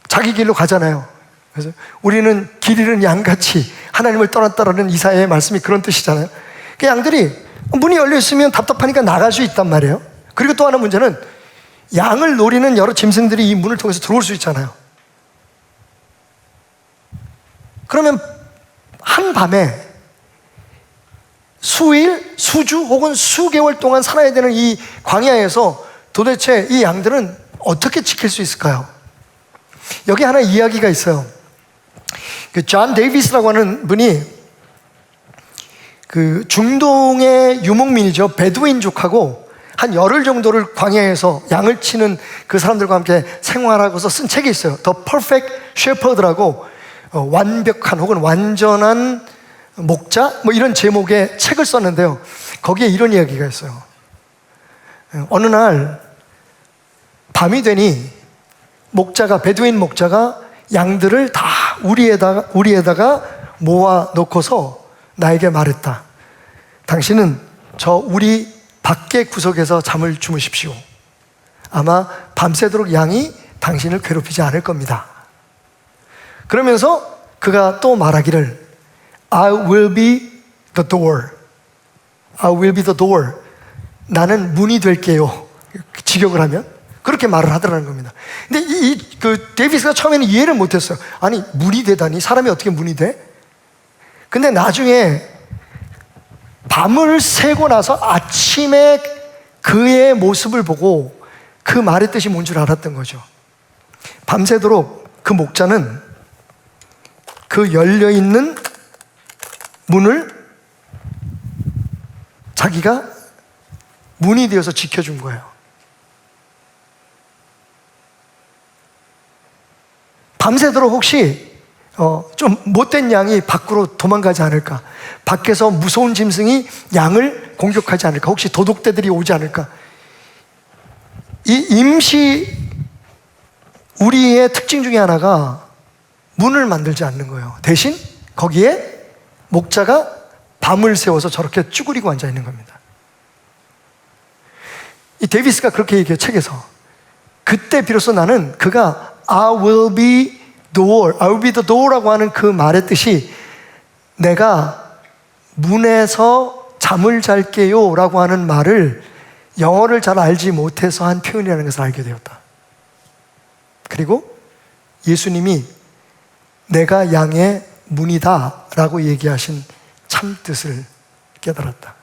자기 길로 가잖아요. 그래서 우리는 길 잃은 양같이 하나님을 떠났다라는 이사야의 말씀이 그런 뜻이잖아요. 그 양들이 문이 열려 있으면 답답하니까 나갈 수 있단 말이에요. 그리고 또 하나 문제는 양을 노리는 여러 짐승들이 이 문을 통해서 들어올 수 있잖아요. 그러면 한밤에 수일, 수주 혹은 수개월 동안 살아야 되는 이 광야에서 도대체 이 양들은 어떻게 지킬 수 있을까요? 여기 하나 이야기가 있어요. 그 존 데이비스라고 하는 분이 그 중동의 유목민이죠. 베두인족하고 한 열흘 정도를 광야에서 양을 치는 그 사람들과 함께 생활하고서 쓴 책이 있어요. The Perfect Shepherd라고 완벽한 혹은 완전한 목자 뭐 이런 제목의 책을 썼는데요. 거기에 이런 이야기가 있어요. 어느 날 밤이 되니 베두인 목자가 양들을 다 우리에다가 모아 놓고서 나에게 말했다. 당신은 저 우리 밖의 구석에서 잠을 주무십시오. 아마 밤새도록 양이 당신을 괴롭히지 않을 겁니다. 그러면서 그가 또 말하기를 I will be the door. I will be the door. 나는 문이 될게요. 직역을 하면 그렇게 말을 하더라는 겁니다. 근데 그 데이비스가 처음에는 이해를 못했어요. 아니 문이 되다니 사람이 어떻게 문이 돼? 근데 나중에 밤을 새고 나서 아침에 그의 모습을 보고 그 말의 뜻이 뭔 줄 알았던 거죠. 밤새도록 그 목자는 그 열려있는 문을 자기가 문이 되어서 지켜준 거예요. 밤새도록 혹시 좀 못된 양이 밖으로 도망가지 않을까? 밖에서 무서운 짐승이 양을 공격하지 않을까? 혹시 도둑대들이 오지 않을까? 이 임시 우리의 특징 중에 하나가 문을 만들지 않는 거예요. 대신 거기에 목자가 밤을 새워서 저렇게 쭈그리고 앉아 있는 겁니다. 이 데이비스가 그렇게 얘기해요. 책에서. 그때 비로소 나는 그가 I will be door, I will be the door라고 하는 그 말의 뜻이 내가 문에서 잠을 잘게요 라고 하는 말을 영어를 잘 알지 못해서 한 표현이라는 것을 알게 되었다. 그리고 예수님이 내가 양의 문이다 라고 얘기하신 참뜻을 깨달았다.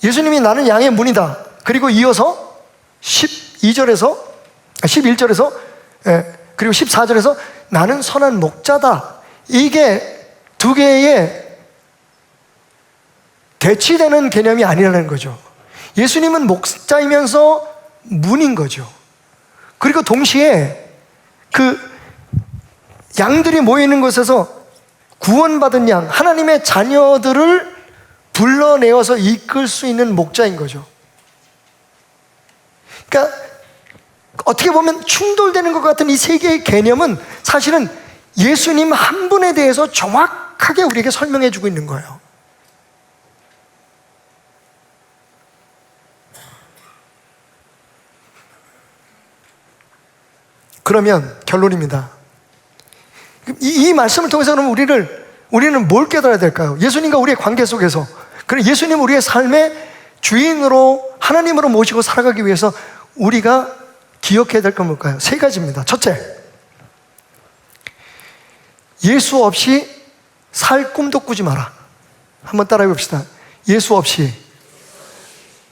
예수님이 나는 양의 문이다. 그리고 이어서 12절에서 11절에서 그리고 14절에서 나는 선한 목자다. 이게 두 개의 대치되는 개념이 아니라는 거죠. 예수님은 목자이면서 문인 거죠. 그리고 동시에 그 양들이 모이는 곳에서 구원받은 양, 하나님의 자녀들을 불러내어서 이끌 수 있는 목자인 거죠. 그러니까 어떻게 보면 충돌되는 것 같은 이 세 개의 개념은 사실은 예수님 한 분에 대해서 정확하게 우리에게 설명해 주고 있는 거예요. 그러면 결론입니다. 이 말씀을 통해서 그러면 우리는 뭘 깨달아야 될까요? 예수님과 우리의 관계 속에서, 그럼 예수님 우리의 삶의 주인으로 하나님으로 모시고 살아가기 위해서 우리가 기억해야 될 건 뭘까요? 세 가지입니다. 첫째, 예수 없이 살 꿈도 꾸지 마라. 한번 따라해 봅시다. 예수 없이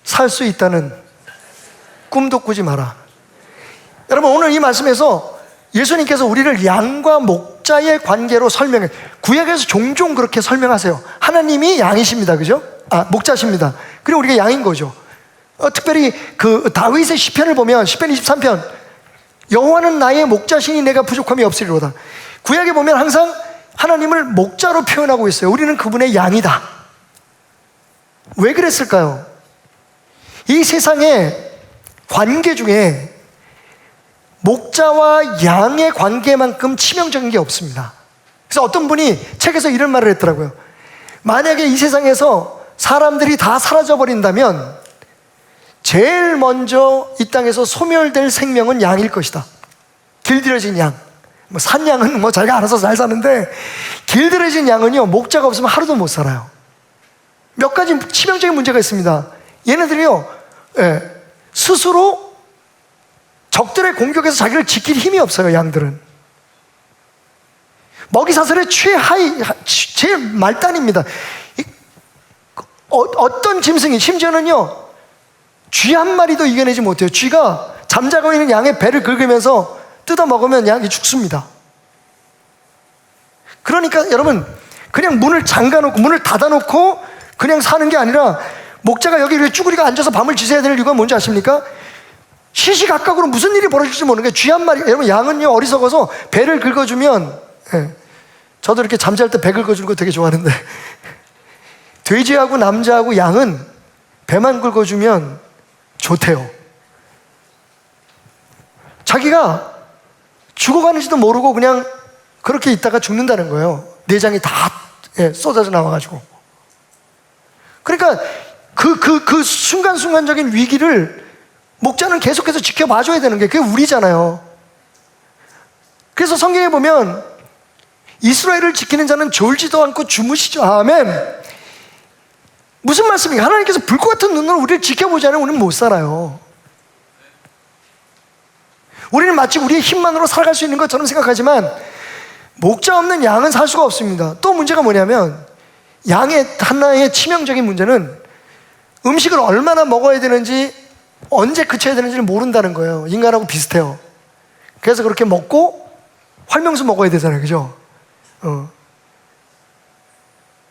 살 수 있다는 꿈도 꾸지 마라. 여러분, 오늘 이 말씀에서 예수님께서 우리를 양과 목자의 관계로 설명해. 구약에서 종종 그렇게 설명하세요. 하나님이 양이십니다. 그죠? 목자십니다. 그리고 우리가 양인 거죠. 특별히 그 다윗의 시편을 보면 시편 23편, 여호와는 나의 목자시니 내가 부족함이 없으리로다. 구약에 보면 항상 하나님을 목자로 표현하고 있어요. 우리는 그분의 양이다. 왜 그랬을까요? 이 세상의 관계 중에 목자와 양의 관계만큼 치명적인 게 없습니다. 그래서 어떤 분이 책에서 이런 말을 했더라고요. 만약에 이 세상에서 사람들이 다 사라져버린다면 제일 먼저 이 땅에서 소멸될 생명은 양일 것이다. 길들여진 양. 산양은 자기가 알아서 잘 사는데, 길들여진 양은요, 목자가 없으면 하루도 못 살아요. 몇 가지 치명적인 문제가 있습니다. 얘네들이요, 스스로 적들의 공격에서 자기를 지킬 힘이 없어요. 양들은 먹이사슬의 제일 말단입니다. 어떤 짐승이, 심지어는요, 쥐 한 마리도 이겨내지 못해요. 쥐가 잠자고 있는 양의 배를 긁으면서 뜯어 먹으면 양이 죽습니다. 그러니까 여러분, 그냥 문을 잠가놓고 문을 닫아놓고 그냥 사는 게 아니라, 목자가 여기 이렇게 쭈그리가 앉아서 밤을 지새야 될 이유가 뭔지 아십니까? 시시각각으로 무슨 일이 벌어질지 모르는 거예요. 쥐 한 마리, 여러분, 양은요 어리석어서 배를 긁어주면, 저도 이렇게 잠잘 때 배 긁어주는 거 되게 좋아하는데, 돼지하고 남자하고 양은 배만 긁어주면 좋대요. 자기가 죽어가는지도 모르고 그냥 그렇게 있다가 죽는다는 거예요. 내장이 다 쏟아져 나와가지고. 그러니까 그 순간순간적인 위기를 목자는 계속해서 지켜봐줘야 되는 게, 그게 우리잖아요. 그래서 성경에 보면 이스라엘을 지키는 자는 졸지도 않고 주무시죠. 아멘. 무슨 말씀이에요? 하나님께서 불꽃 같은 눈으로 우리를 지켜보지 않으면 우리는 못 살아요. 우리는 마치 우리의 힘만으로 살아갈 수 있는 것처럼 생각하지만, 목자 없는 양은 살 수가 없습니다. 또 문제가 뭐냐면, 양의 하나의 치명적인 문제는 음식을 얼마나 먹어야 되는지, 언제 그쳐야 되는지를 모른다는 거예요. 인간하고 비슷해요. 그래서 그렇게 먹고 활명수 먹어야 되잖아요. 그죠?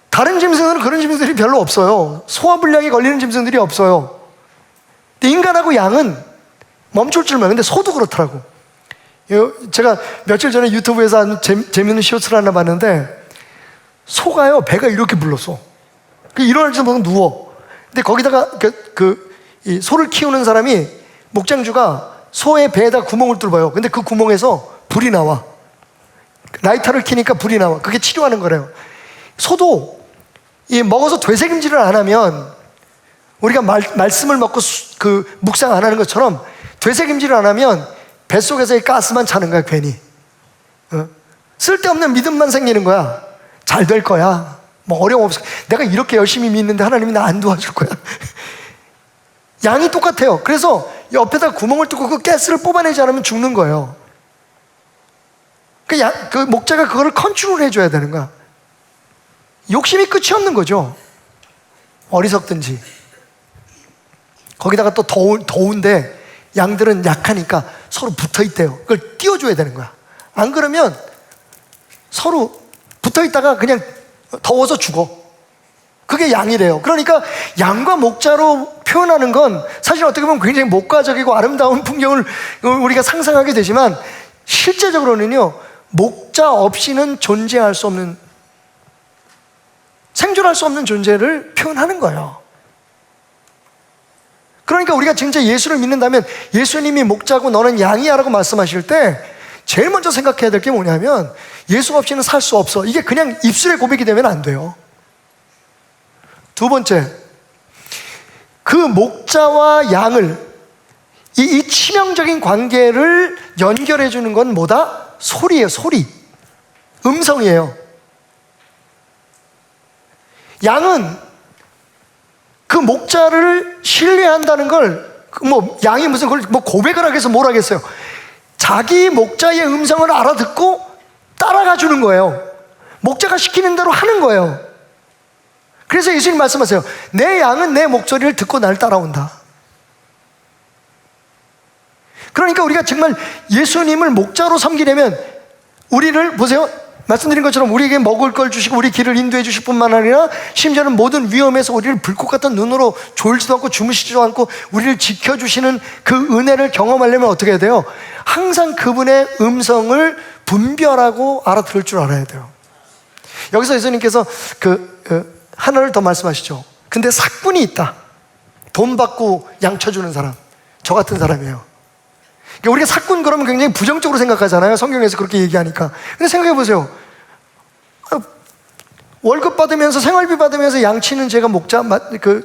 다른 짐승들은 그런 짐승들이 별로 없어요. 소화불량이 걸리는 짐승들이 없어요. 근데 인간하고 양은 멈출 줄 몰라요. 근데 소도 그렇더라고. 제가 며칠 전에 유튜브에서 아주 재밌는 쇼츠를 하나 봤는데, 소가요, 배가 이렇게 불렀어. 일어날 때 보면 누워. 근데 거기다가 이 소를 키우는 사람이, 목장주가 소의 배에다 구멍을 뚫어요. 근데 그 구멍에서 불이 나와. 라이터를 켜니까 불이 나와. 그게 치료하는 거래요. 소도 먹어서 되새김질을 안 하면, 우리가 말씀을 먹고 묵상 안 하는 것처럼 되새김질을 안 하면 뱃속에서의 가스만 차는 거야, 괜히. 쓸데없는 믿음만 생기는 거야. 잘 될 거야. 어려움 없어. 내가 이렇게 열심히 믿는데 하나님이 나 안 도와줄 거야. 양이 똑같아요. 그래서 옆에다 구멍을 뚫고 그 가스를 뽑아내지 않으면 죽는 거예요. 그 목자가 그거를 컨트롤 해줘야 되는 거야. 욕심이 끝이 없는 거죠. 어리석든지. 거기다가 또 더운데 양들은 약하니까 서로 붙어 있대요. 그걸 띄워줘야 되는 거야. 안 그러면 서로 붙어 있다가 그냥 더워서 죽어. 그게 양이래요. 그러니까 양과 목자로 표현하는 건 사실 어떻게 보면 굉장히 목가적이고 아름다운 풍경을 우리가 상상하게 되지만 실제적으로는요, 목자 없이는 존재할 수 없는, 생존할 수 없는 존재를 표현하는 거예요. 그러니까 우리가 진짜 예수를 믿는다면 예수님이 목자고 너는 양이야 라고 말씀하실 때 제일 먼저 생각해야 될 게 뭐냐면 예수 없이는 살 수 없어. 이게 그냥 입술의 고백이 되면 안 돼요. 두 번째, 그 목자와 양을 이 치명적인 관계를 연결해 주는 건 뭐다? 소리예요. 소리, 음성이에요. 양은 그 목자를 신뢰한다는 걸, 양이 무슨 그걸 고백을 하겠어, 뭘 하겠어요? 자기 목자의 음성을 알아듣고 따라가 주는 거예요. 목자가 시키는 대로 하는 거예요. 그래서 예수님 말씀하세요. 내 양은 내 목소리를 듣고 날 따라온다. 그러니까 우리가 정말 예수님을 목자로 섬기려면 우리를 보세요. 말씀드린 것처럼 우리에게 먹을 걸 주시고 우리 길을 인도해 주실 뿐만 아니라 심지어는 모든 위험에서 우리를 불꽃 같은 눈으로 졸지도 않고 주무시지도 않고 우리를 지켜주시는 그 은혜를 경험하려면 어떻게 해야 돼요? 항상 그분의 음성을 분별하고 알아들을 줄 알아야 돼요. 여기서 예수님께서 하나를 더 말씀하시죠. 근데 사꾼이 있다. 돈 받고 양쳐주는 사람, 저 같은 사람이에요. 우리가 사꾼 그러면 굉장히 부정적으로 생각하잖아요. 성경에서 그렇게 얘기하니까. 근데 생각해 보세요. 월급 받으면서 생활비 받으면서 양치는 제가 목자,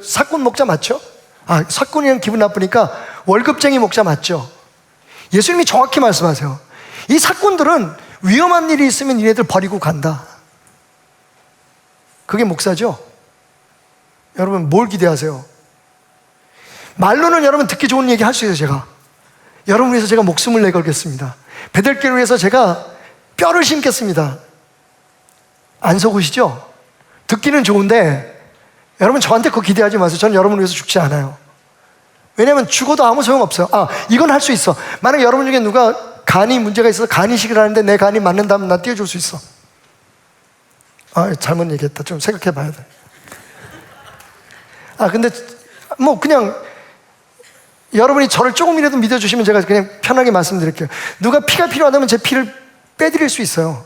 사꾼 목자 맞죠? 사꾼이랑 기분 나쁘니까 월급쟁이 목자 맞죠? 예수님이 정확히 말씀하세요. 이 사꾼들은 위험한 일이 있으면 니네들 버리고 간다. 그게 목사죠? 여러분 뭘 기대하세요? 말로는 여러분 듣기 좋은 얘기 할 수 있어요. 제가 여러분 위해서 제가 목숨을 내걸겠습니다. 베델기를 위해서 제가 뼈를 심겠습니다. 안 속으시죠? 듣기는 좋은데 여러분 저한테 그거 기대하지 마세요. 저는 여러분을 위해서 죽지 않아요. 왜냐하면 죽어도 아무 소용없어요. 이건 할 수 있어. 만약에 여러분 중에 누가 간이 문제가 있어서 간이식을 하는데 내 간이 맞는다면 나 띄워줄 수 있어. 잘못 얘기했다. 좀 생각해 봐야 돼. 근데 그냥 여러분이 저를 조금이라도 믿어주시면 제가 그냥 편하게 말씀드릴게요. 누가 피가 필요하다면 제 피를 빼드릴 수 있어요.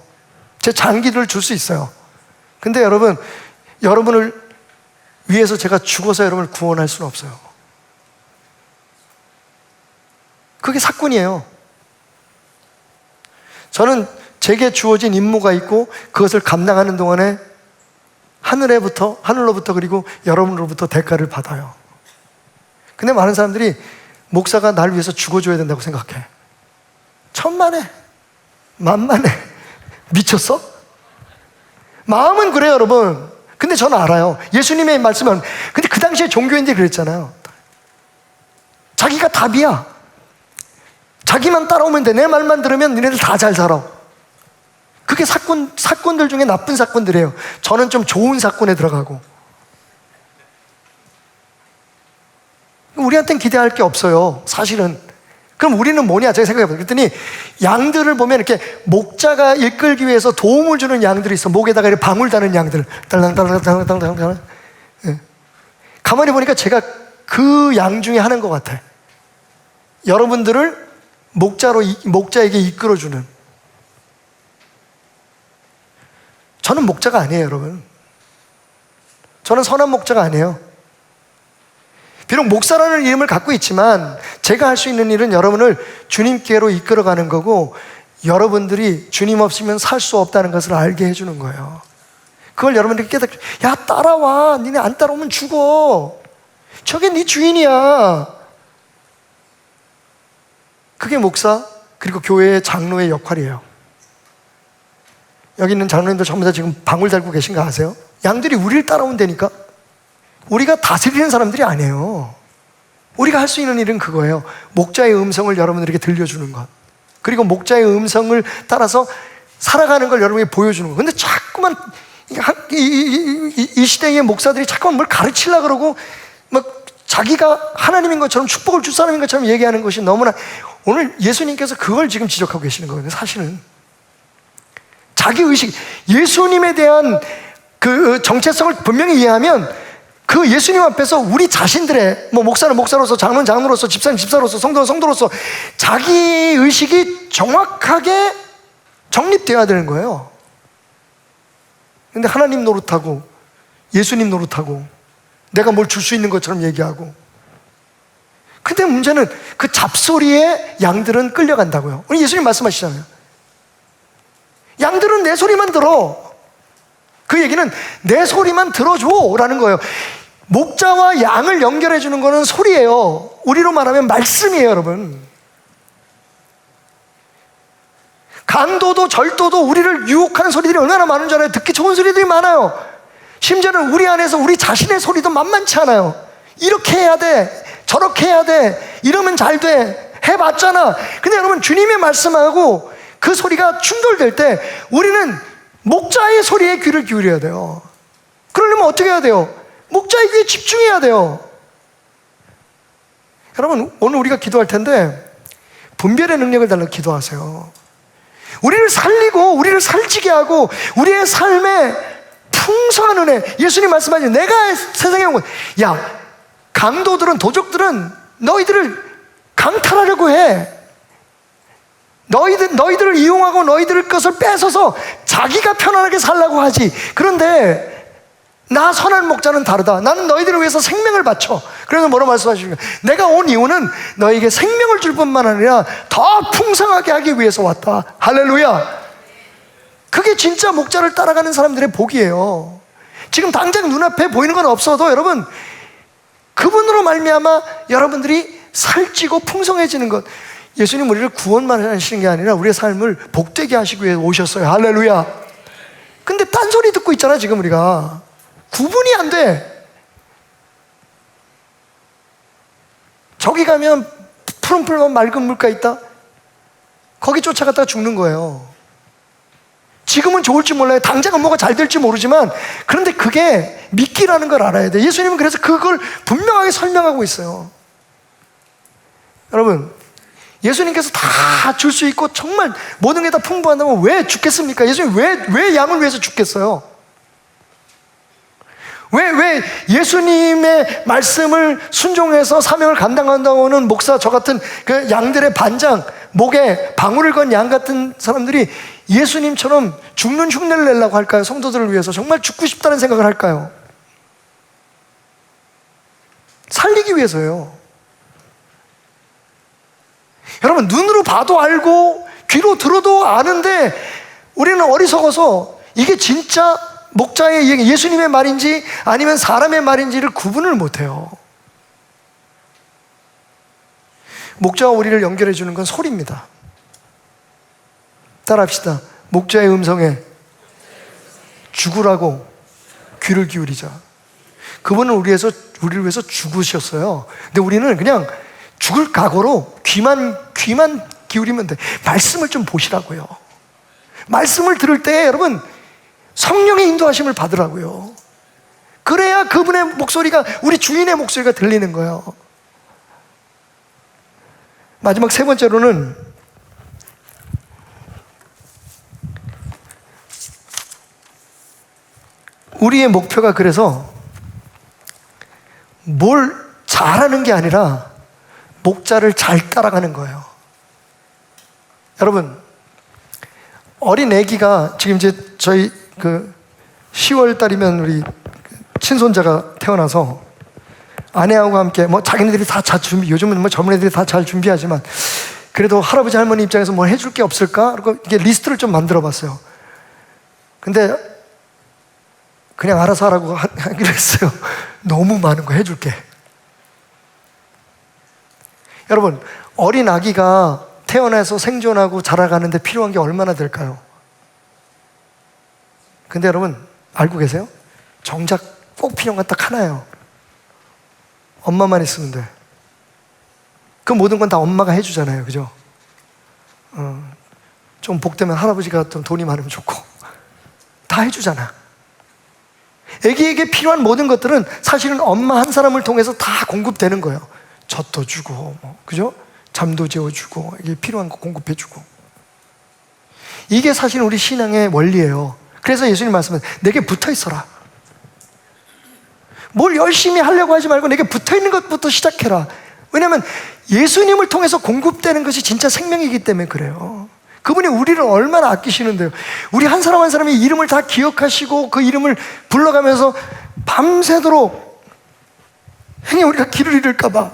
제 장기를 줄 수 있어요. 근데 여러분을 위해서 제가 죽어서 여러분을 구원할 수는 없어요. 그게 사건이에요. 저는 제게 주어진 임무가 있고 그것을 감당하는 동안에 하늘로부터 그리고 여러분으로부터 대가를 받아요. 근데 많은 사람들이 목사가 날 위해서 죽어줘야 된다고 생각해. 천만에, 만만에. 미쳤어? 마음은 그래요, 여러분. 근데 저는 알아요. 예수님의 말씀은. 근데 그 당시에 종교인들이 그랬잖아요. 자기가 답이야. 자기만 따라오면 돼. 내 말만 들으면 니네들 다 잘 살아. 그게 사건들 중에 나쁜 사건들이에요. 저는 좀 좋은 사건에 들어가고. 우리한테는 기대할 게 없어요, 사실은. 그럼 우리는 뭐냐? 제가 생각해봐요. 그랬더니 양들을 보면 이렇게 목자가 이끌기 위해서 도움을 주는 양들이 있어. 목에다가 이렇게 방울 다는 양들. 달랑달랑달랑달랑. 가만히 보니까 제가 그 양 중에 하나인 것 같아. 여러분들을 목자에게 이끌어주는. 저는 목자가 아니에요, 여러분. 저는 선한 목자가 아니에요. 비록 목사라는 이름을 갖고 있지만 제가 할 수 있는 일은 여러분을 주님께로 이끌어가는 거고 여러분들이 주님 없으면 살 수 없다는 것을 알게 해주는 거예요. 그걸 여러분들이 깨닫게, 야 따라와. 니네 안 따라오면 죽어. 저게 네 주인이야. 그게 목사 그리고 교회의 장로의 역할이에요. 여기 있는 장로님들 전부 다 지금 방울 달고 계신 거 아세요? 양들이 우리를 따라온다니까. 우리가 다스리는 사람들이 아니에요. 우리가 할 수 있는 일은 그거예요. 목자의 음성을 여러분들에게 들려주는 것, 그리고 목자의 음성을 따라서 살아가는 걸 여러분에게 보여주는 것. 근데 자꾸만 이 시대의 목사들이 자꾸만 뭘 가르치려고 그러고 막 자기가 하나님인 것처럼 축복을 줄 사람인 것처럼 얘기하는 것이 너무나, 오늘 예수님께서 그걸 지금 지적하고 계시는 거거든요. 사실은 자기의식, 예수님에 대한 그 정체성을 분명히 이해하면 그 예수님 앞에서 우리 자신들의, 뭐 목사는 목사로서, 장로는 장로로서, 집사는 집사로서, 성도는 성도로서 자기의식이 정확하게 정립되어야 되는 거예요. 근데 하나님 노릇하고 예수님 노릇하고 내가 뭘 줄 수 있는 것처럼 얘기하고, 근데 문제는 그 잡소리에 양들은 끌려간다고요. 오늘 예수님 말씀하시잖아요. 양들은 내 소리만 들어. 그 얘기는 내 소리만 들어줘 라는 거예요. 목자와 양을 연결해 주는 거는 소리예요. 우리로 말하면 말씀이에요, 여러분. 강도도 절도도 우리를 유혹하는 소리들이 얼마나 많은 줄 알아요? 듣기 좋은 소리들이 많아요. 심지어는 우리 안에서 우리 자신의 소리도 만만치 않아요. 이렇게 해야 돼, 저렇게 해야 돼, 이러면 잘 돼, 해봤잖아. 근데 여러분, 주님의 말씀하고 그 소리가 충돌될 때 우리는 목자의 소리에 귀를 기울여야 돼요. 그러려면 어떻게 해야 돼요? 목자의 귀에 집중해야 돼요. 여러분, 오늘 우리가 기도할 텐데 분별의 능력을 달라고 기도하세요. 우리를 살리고 우리를 살찌게 하고 우리의 삶에 풍성한 은혜, 예수님 말씀하신 내가 세상에 온 것, 야, 강도들은, 도적들은 너희들을 강탈하려고 해. 너희들을 이용하고 너희들 것을 뺏어서 자기가 편안하게 살라고 하지. 그런데 나 선한 목자는 다르다. 나는 너희들을 위해서 생명을 바쳐. 그래서 뭐라고 말씀하십니까? 내가 온 이유는 너에게 생명을 줄 뿐만 아니라 더 풍성하게 하기 위해서 왔다. 할렐루야. 그게 진짜 목자를 따라가는 사람들의 복이에요. 지금 당장 눈앞에 보이는 건 없어도 여러분, 그분으로 말미암아 여러분들이 살찌고 풍성해지는 것. 예수님 우리를 구원만 하시는 게 아니라 우리의 삶을 복되게 하시기 위해 오셨어요. 할렐루야. 근데 딴소리 듣고 있잖아. 지금 우리가 구분이 안 돼. 저기 가면 푸른푸른 맑은 물가 있다, 거기 쫓아갔다가 죽는 거예요. 지금은 좋을지 몰라요. 당장은 뭐가 잘 될지 모르지만, 그런데 그게 미끼라는 걸 알아야 돼. 예수님은 그래서 그걸 분명하게 설명하고 있어요. 여러분, 예수님께서 다 줄 수 있고 정말 모든 게 다 풍부한다면 왜 죽겠습니까? 예수님 왜 양을 위해서 죽겠어요? 왜 예수님의 말씀을 순종해서 사명을 감당한다고는 목사, 저 같은 그 양들의 반장, 목에 방울을 건 양 같은 사람들이 예수님처럼 죽는 흉내를 내려고 할까요? 성도들을 위해서 정말 죽고 싶다는 생각을 할까요? 살리기 위해서요. 여러분, 눈으로 봐도 알고 귀로 들어도 아는데 우리는 어리석어서 이게 진짜 목자의 얘기, 예수님의 말인지 아니면 사람의 말인지를 구분을 못해요. 목자와 우리를 연결해 주는 건 소리입니다. 따라합시다. 목자의 음성에 죽으라고 귀를 기울이자. 그분은 우리를 위해서 죽으셨어요. 근데 우리는 그냥 죽을 각오로 귀만 기울이면 돼. 말씀을 좀 보시라고요. 말씀을 들을 때 여러분, 성령의 인도하심을 받으라고요. 그래야 그분의 목소리가, 우리 주인의 목소리가 들리는 거예요. 마지막 세 번째로는 우리의 목표가 그래서 뭘 잘하는 게 아니라 목자를 잘 따라가는 거예요. 여러분, 어린 아기가 지금 이제 저희 10월 달이면 우리 친손자가 태어나서 아내하고 함께 뭐 자기네들이 다 잘 준비, 요즘은 뭐 젊은 애들이 다 잘 준비하지만 그래도 할아버지 할머니 입장에서 뭘 해줄 게 없을까? 그리고 이게 리스트를 좀 만들어 봤어요. 근데 그냥 알아서 하라고 하기로 했어요. 너무 많은 거 해줄게. 여러분, 어린 아기가 태어나서 생존하고 자라가는데 필요한 게 얼마나 될까요? 근데 여러분, 알고 계세요? 정작 꼭 필요한 건 딱 하나예요. 엄마만 있으면 돼. 그 모든 건 다 엄마가 해주잖아요. 그죠? 좀 복되면 할아버지가 좀 돈이 많으면 좋고 다 해주잖아. 아기에게 필요한 모든 것들은 사실은 엄마 한 사람을 통해서 다 공급되는 거예요. 젖도 주고, 그죠? 잠도 재워주고, 이게 필요한 거 공급해주고. 이게 사실 우리 신앙의 원리예요. 그래서 예수님 말씀은 내게 붙어 있어라. 뭘 열심히 하려고 하지 말고 내게 붙어 있는 것부터 시작해라. 왜냐하면 예수님을 통해서 공급되는 것이 진짜 생명이기 때문에 그래요. 그분이 우리를 얼마나 아끼시는데요. 우리 한 사람 한 사람의 이름을 다 기억하시고 그 이름을 불러가면서 밤새도록 행여 우리가 길을 잃을까 봐,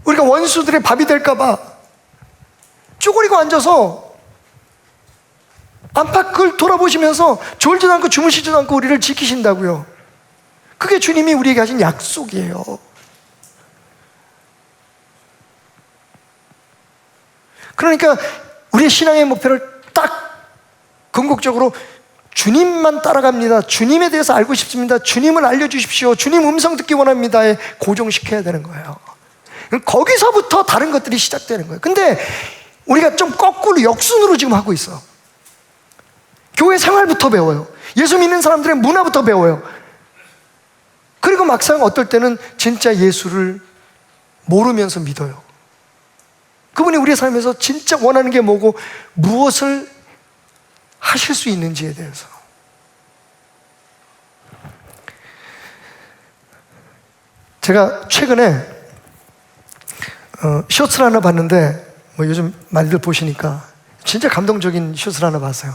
우리가 원수들의 밥이 될까 봐 쪼그리고 앉아서 안팎을 돌아보시면서 졸지도 않고 주무시지도 않고 우리를 지키신다고요. 그게 주님이 우리에게 하신 약속이에요. 그러니까 우리의 신앙의 목표를 딱 궁극적으로 주님만 따라갑니다. 주님에 대해서 알고 싶습니다. 주님을 알려주십시오. 주님 음성 듣기 원합니다에 고정시켜야 되는 거예요. 거기서부터 다른 것들이 시작되는 거예요. 근데 우리가 좀 거꾸로 역순으로 지금 하고 있어. 교회 생활부터 배워요. 예수 믿는 사람들의 문화부터 배워요. 그리고 막상 어떨 때는 진짜 예수를 모르면서 믿어요. 그분이 우리의 삶에서 진짜 원하는 게 뭐고 무엇을 하실 수 있는지에 대해서. 제가 최근에 쇼츠를 하나 봤는데, 요즘 많이들 보시니까 진짜 감동적인 쇼츠를 하나 봤어요.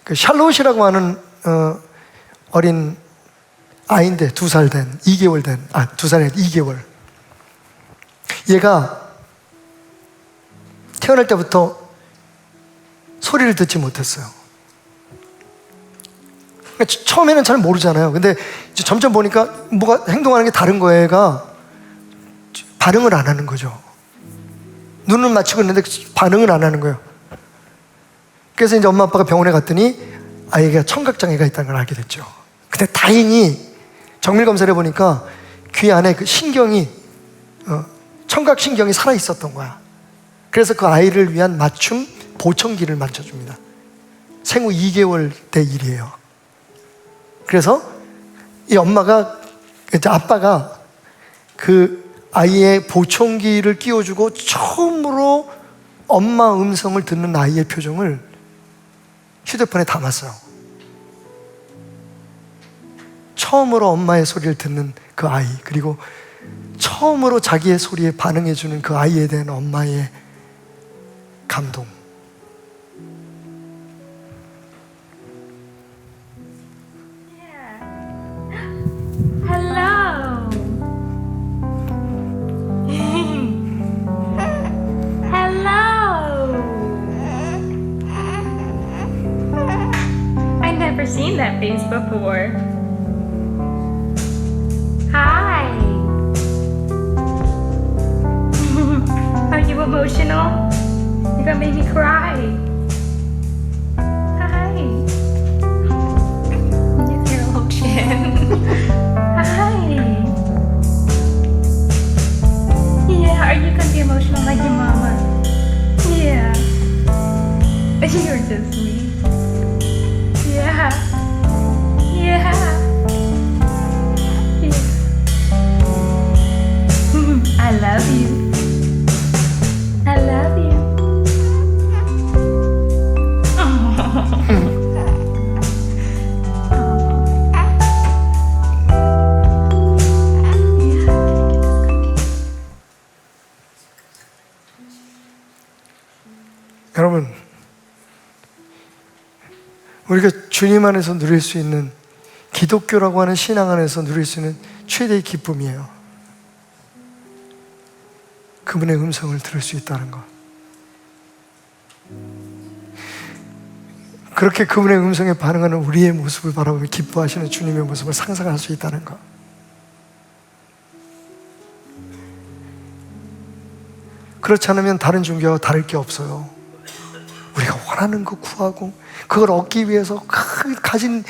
그 샬롯이라고 하는 어린 아이인데 2살 된, 2개월 된, 2살이 2개월. 얘가 태어날 때부터 소리를 듣지 못했어요. 그러니까 처음에는 잘 모르잖아요. 근데 이제 점점 보니까 뭐가 행동하는 게 다른 거예요. 얘가 반응을 안 하는 거죠. 눈을 맞추고 있는데 반응을 안 하는 거예요. 그래서 이제 엄마 아빠가 병원에 갔더니 아이가 청각장애가 있다는 걸 알게 됐죠. 근데 다행히 정밀검사를 해보니까 귀 안에 그 신경이, 청각신경이 살아있었던 거야. 그래서 그 아이를 위한 맞춤 보청기를 만져줍니다. 생후 2개월 때 일이에요. 그래서 이 엄마가, 이제 아빠가 그 아이의 보청기를 끼워주고 처음으로 엄마 음성을 듣는 아이의 표정을 휴대폰에 담았어요. 처음으로 엄마의 소리를 듣는 그 아이, 그리고 처음으로 자기의 소리에 반응해주는 그 아이에 대한 엄마의 감동. Hello. Hello. I never seen that face before. Hi. Are you emotional? You're gonna make me cry. Hi. You're ocean. Hi. Yeah, are you gonna be emotional like your mama? Yeah. You're so sweet. Yeah. Yeah. Yeah. I love you. I love you. 여러분, 우리가 주님 안에서 누릴 수 있는, 기독교라고 하는 신앙 안에서 누릴 수 있는 최대의 기쁨이에요. 그분의 음성을 들을 수 있다는 것. 그렇게 그분의 음성에 반응하는 우리의 모습을 바라보며 기뻐하시는 주님의 모습을 상상할 수 있다는 것. 그렇지 않으면 다른 종교와 다를 게 없어요. 우리가 원하는 거 구하고 그걸 얻기 위해서 가진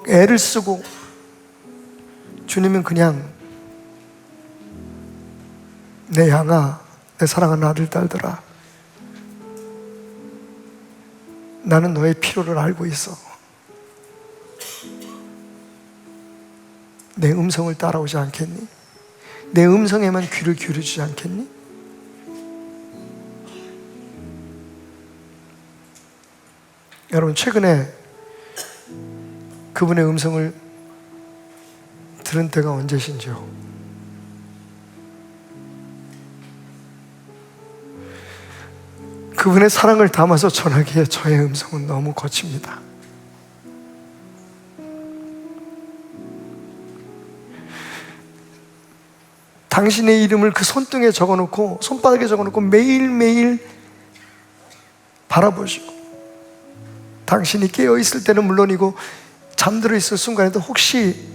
애를 쓰고, 주님은 그냥 내 양아, 내 사랑하는 아들 딸들아, 나는 너의 필요를 알고 있어. 내 음성을 따라오지 않겠니? 내 음성에만 귀를 기울여주지 않겠니? 여러분, 최근에 그분의 음성을 들은 때가 언제신지요? 그분의 사랑을 담아서 전하기에 저의 음성은 너무 거칩니다. 당신의 이름을 그 손등에 적어놓고, 손바닥에 적어놓고 매일매일 바라보시고, 당신이 깨어있을 때는 물론이고 잠들어 있을 순간에도 혹시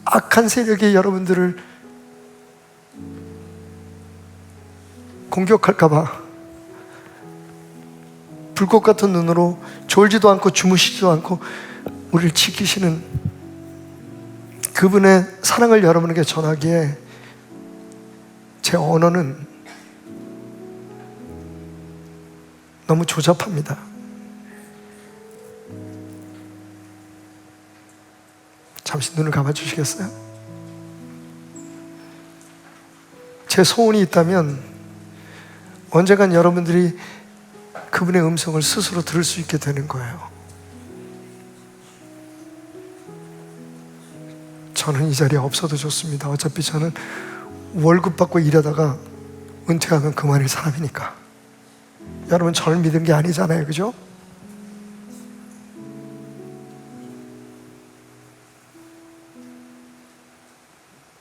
악한 세력이 여러분들을 공격할까봐 불꽃 같은 눈으로 졸지도 않고 주무시지도 않고 우리를 지키시는 그분의 사랑을 여러분에게 전하기에 제 언어는 너무 조잡합니다. 잠시 눈을 감아 주시겠어요? 제 소원이 있다면 언젠간 여러분들이 그분의 음성을 스스로 들을 수 있게 되는 거예요. 저는 이 자리에 없어도 좋습니다. 어차피 저는 월급 받고 일하다가 은퇴하면 그만일 사람이니까. 여러분, 저를 믿은 게 아니잖아요, 그죠?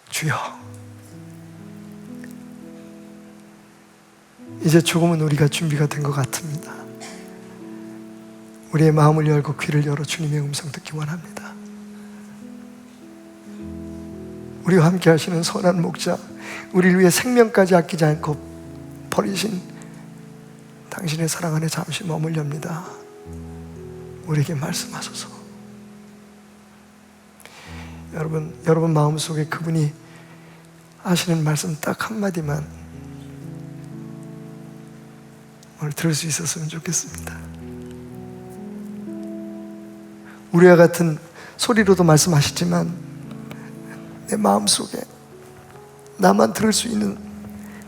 주여, 이제 조금은 우리가 준비가 된 것 같습니다. 우리의 마음을 열고 귀를 열어 주님의 음성 듣기 원합니다. 우리와 함께 하시는 선한 목자, 우리를 위해 생명까지 아끼지 않고 버리신 당신의 사랑 안에 잠시 머물렵니다. 우리에게 말씀하소서. 여러분 마음속에 그분이 하시는 말씀 딱 한마디만 오늘 들을 수 있었으면 좋겠습니다. 우리와 같은 소리로도 말씀하시지만 내 마음속에 나만 들을 수 있는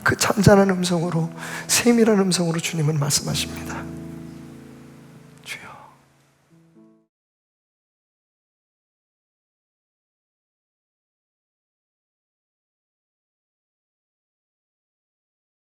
그 잔잔한 음성으로, 세밀한 음성으로 주님은 말씀하십니다.